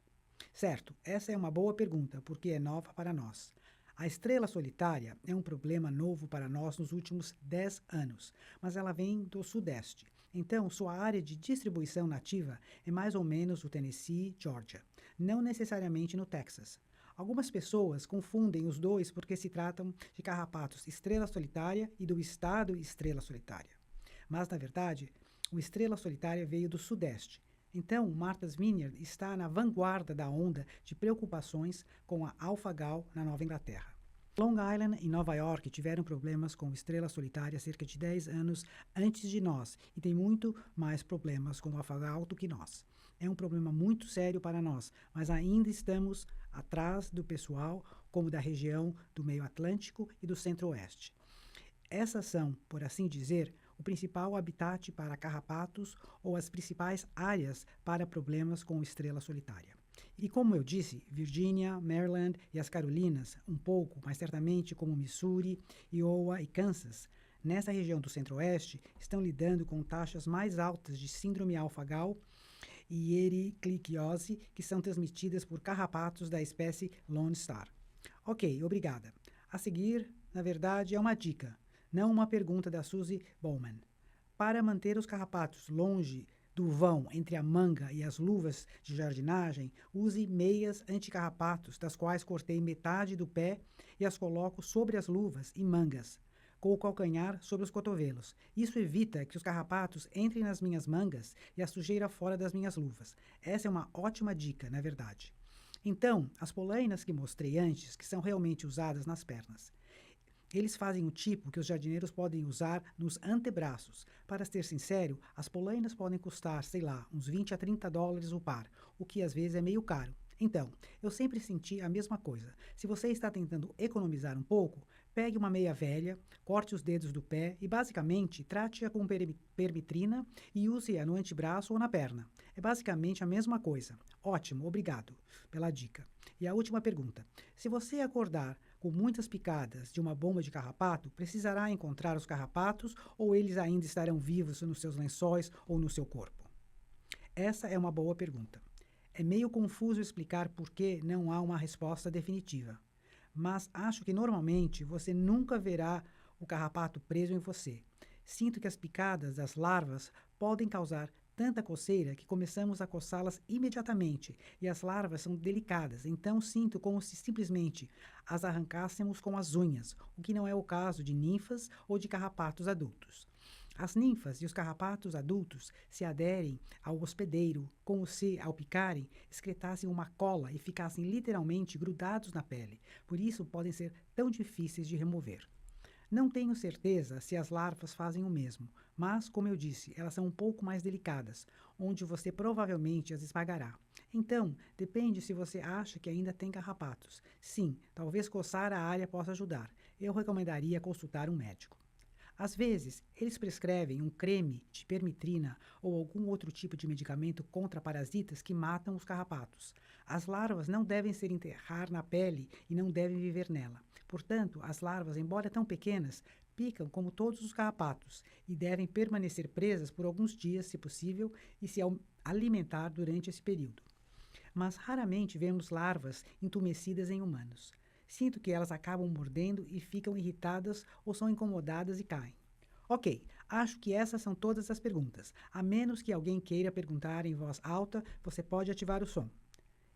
Speaker 1: Certo, essa é uma boa pergunta, porque é nova para nós. A estrela solitária é um problema novo para nós nos últimos 10 anos, mas ela vem do Sudeste. Então, sua área de distribuição nativa é mais ou menos o Tennessee, Georgia, não necessariamente no Texas. Algumas pessoas confundem os dois porque se tratam de carrapatos estrela solitária e do estado estrela solitária. Mas, na verdade, o estrela solitária veio do Sudeste. Então, Martha's Vineyard está na vanguarda da onda de preocupações com a alfagal na Nova Inglaterra. Long Island e Nova York tiveram problemas com estrela solitária cerca de 10 anos antes de nós e tem muito mais problemas com o alfagal do que nós. É um problema muito sério para nós, mas ainda estamos atrás do pessoal como da região do meio Atlântico e do Centro-Oeste. Essas são, por assim dizer, o o principal habitat para carrapatos ou as principais áreas para problemas com estrela solitária. E como eu disse, Virgínia, Maryland e as Carolinas, um pouco, mas certamente como Missouri, Iowa e Kansas, nessa região do centro-oeste, estão lidando com taxas mais altas de síndrome alfa-gal e ericliquiose, que são transmitidas por carrapatos da espécie Lone Star. Ok, obrigada. A seguir, na verdade, é uma dica, não uma pergunta da Suzy Bowman. Para manter os carrapatos longe do vão entre a manga e as luvas de jardinagem, use meias anticarrapatos, das quais cortei metade do pé e as coloco sobre as luvas e mangas, com o calcanhar sobre os cotovelos. Isso evita que os carrapatos entrem nas minhas mangas e a sujeira fora das minhas luvas. Essa é uma ótima dica, na verdade. Então, as polainas que mostrei antes, que são realmente usadas nas pernas. Eles fazem um tipo que os jardineiros podem usar nos antebraços. Para ser sincero, as polainas podem custar, sei lá, uns 20 a 30 dólares o par, o que às vezes é meio caro. Então, eu sempre senti a mesma coisa. Se você está tentando economizar um pouco, pegue uma meia velha, corte os dedos do pé e, basicamente, trate-a com permetrina e use-a no antebraço ou na perna. É basicamente a mesma coisa. Ótimo, obrigado pela dica. E a última pergunta. Se você acordar com muitas picadas de uma bomba de carrapato, precisará encontrar os carrapatos ou eles ainda estarão vivos nos seus lençóis ou no seu corpo? Essa é uma boa pergunta. É meio confuso explicar por que não há uma resposta definitiva, mas acho que normalmente você nunca verá o carrapato preso em você. Sinto que as picadas das larvas podem causar tanta coceira que começamos a coçá-las imediatamente e as larvas são delicadas, então sinto como se simplesmente as arrancássemos com as unhas, o que não é o caso de ninfas ou de carrapatos adultos. As ninfas e os carrapatos adultos se aderem ao hospedeiro, como se, ao picarem, excretassem uma cola e ficassem literalmente grudados na pele. Por isso, podem ser tão difíceis de remover. Não tenho certeza se as larvas fazem o mesmo, mas, como eu disse, elas são um pouco mais delicadas, onde você provavelmente as esmagará. Então, depende se você acha que ainda tem carrapatos. Sim, talvez coçar a área possa ajudar. Eu recomendaria consultar um médico. Às vezes, eles prescrevem um creme de permetrina ou algum outro tipo de medicamento contra parasitas que matam os carrapatos. As larvas não devem se enterrar na pele e não devem viver nela. Portanto, as larvas, embora tão pequenas, picam como todos os carrapatos e devem permanecer presas por alguns dias, se possível, e se alimentar durante esse período. Mas raramente vemos larvas entumecidas em humanos. Sinto que elas acabam mordendo e ficam irritadas ou são incomodadas e caem. Ok, acho que essas são todas as perguntas. A menos que alguém queira perguntar em voz alta, você pode ativar o som.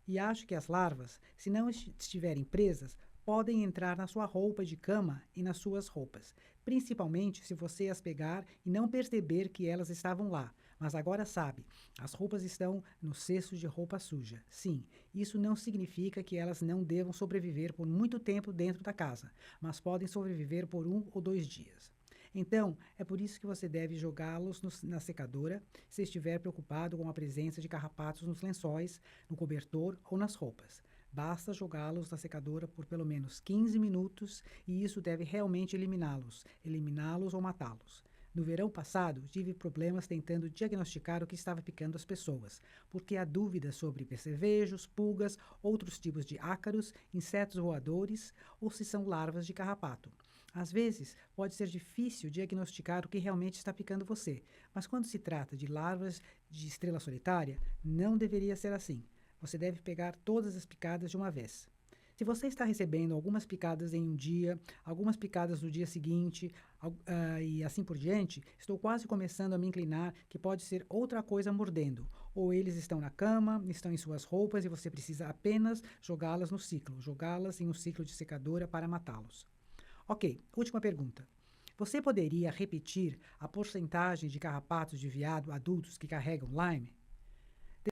Speaker 1: E acho que as larvas, se não estiverem presas, podem entrar na sua roupa de cama e nas suas roupas, principalmente se você as pegar e não perceber que elas estavam lá. Mas agora sabe, as roupas estão no cesto de roupa suja. Sim, isso não significa que elas não devam sobreviver por muito tempo dentro da casa, mas podem sobreviver por 1 ou 2 dias. Então, é por isso que você deve jogá-los na secadora se estiver preocupado com a presença de carrapatos nos lençóis, no cobertor ou nas roupas. Basta jogá-los na secadora por pelo menos 15 minutos e isso deve realmente eliminá-los ou matá-los. No verão passado, tive problemas tentando diagnosticar o que estava picando as pessoas, porque há dúvidas sobre percevejos, pulgas, outros tipos de ácaros, insetos voadores ou se são larvas de carrapato. Às vezes, pode ser difícil diagnosticar o que realmente está picando você, mas quando se trata de larvas de estrela solitária, não deveria ser assim. Você deve pegar todas as picadas de uma vez. Se você está recebendo algumas picadas em um dia, algumas picadas no dia seguinte e assim por diante, estou quase começando a me inclinar que pode ser outra coisa mordendo. Ou eles estão na cama, estão em suas roupas e você precisa apenas jogá-las no ciclo, jogá-las em um ciclo de secadora para matá-los. Ok, última pergunta. Você poderia repetir a porcentagem de carrapatos de veado adultos que carregam Lyme?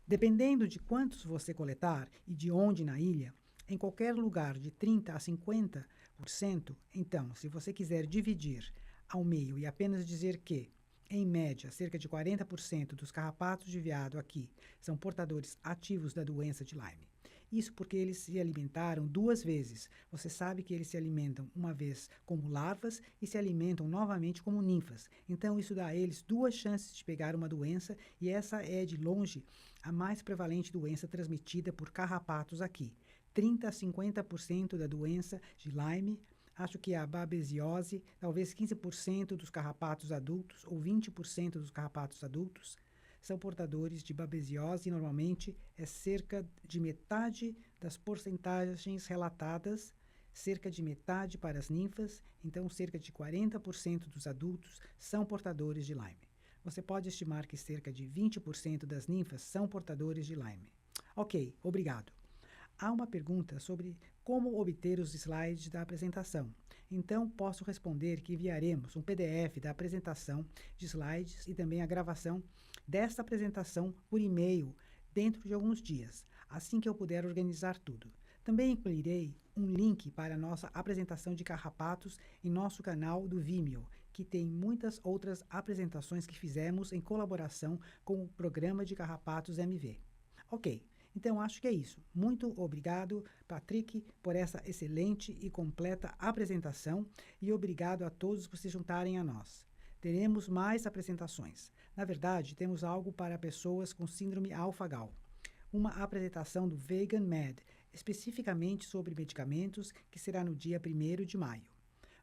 Speaker 1: Dependendo de quantos você coletar e de onde na ilha, em qualquer lugar de 30% a 50%, então, se você quiser dividir ao meio e apenas dizer que, em média, cerca de 40% dos carrapatos de veado aqui são portadores ativos da doença de Lyme, Isso porque eles se alimentaram 2 vezes. Você sabe que eles se alimentam uma vez como larvas e se alimentam novamente como ninfas. Então, isso dá a eles 2 chances de pegar uma doença e essa é, de longe, a mais prevalente doença transmitida por carrapatos aqui. 30 a 50% da doença de Lyme. Acho que a babesiose, talvez 15% dos carrapatos adultos ou 20% dos carrapatos adultos são portadores de babesiose e normalmente é cerca de metade das porcentagens relatadas, cerca de metade para as ninfas, então cerca de 40% dos adultos são portadores de Lyme. Você pode estimar que cerca de 20% das ninfas são portadores de Lyme. Ok, obrigado. Há uma pergunta sobre como obter os slides da apresentação. Então, posso responder que enviaremos um PDF da apresentação de slides e também a gravação desta apresentação por e-mail dentro de alguns dias, assim que eu puder organizar tudo. Também incluirei um link para a nossa apresentação de carrapatos em nosso canal do Vimeo, que tem muitas outras apresentações que fizemos em colaboração com o programa de carrapatos MV. Ok. Então, acho que é isso. Muito obrigado, Patrick, por essa excelente e completa apresentação e obrigado a todos por se juntarem a nós. Teremos mais apresentações. Na verdade, temos algo para pessoas com síndrome alfa-gal. Uma apresentação do Vegan Med, especificamente sobre medicamentos, que será no dia 1º de maio.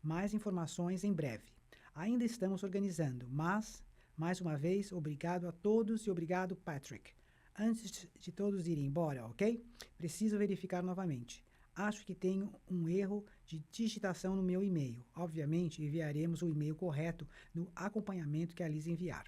Speaker 1: Mais informações em breve. Ainda estamos organizando, mas, mais uma vez, obrigado a todos e obrigado, Patrick. Antes de todos irem embora, ok? Preciso verificar novamente. Acho que tenho um erro de digitação no meu e-mail. Obviamente, enviaremos o e-mail correto no acompanhamento que a Liz enviar.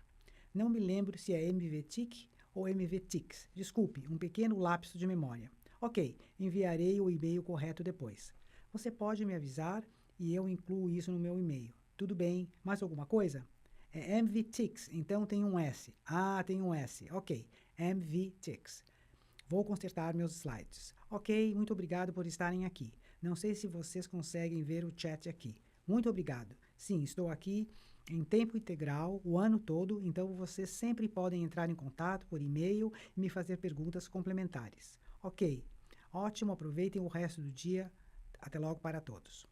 Speaker 1: Não me lembro se é MVTIC ou MVTIX. Desculpe, um pequeno lapso de memória. Ok, enviarei o e-mail correto depois. Você pode me avisar e eu incluo isso no meu e-mail. Tudo bem? Mais alguma coisa? É MVTIX, então tem um S. Ah, tem um S. Ok, MVTIX. Vou consertar meus slides. Ok, muito obrigado por estarem aqui. Não sei se vocês conseguem ver o chat aqui. Muito obrigado. Sim, estou aqui em tempo integral o ano todo, então vocês sempre podem entrar em contato por e-mail e me fazer perguntas complementares. Ok, ótimo, aproveitem o resto do dia. Até logo para todos.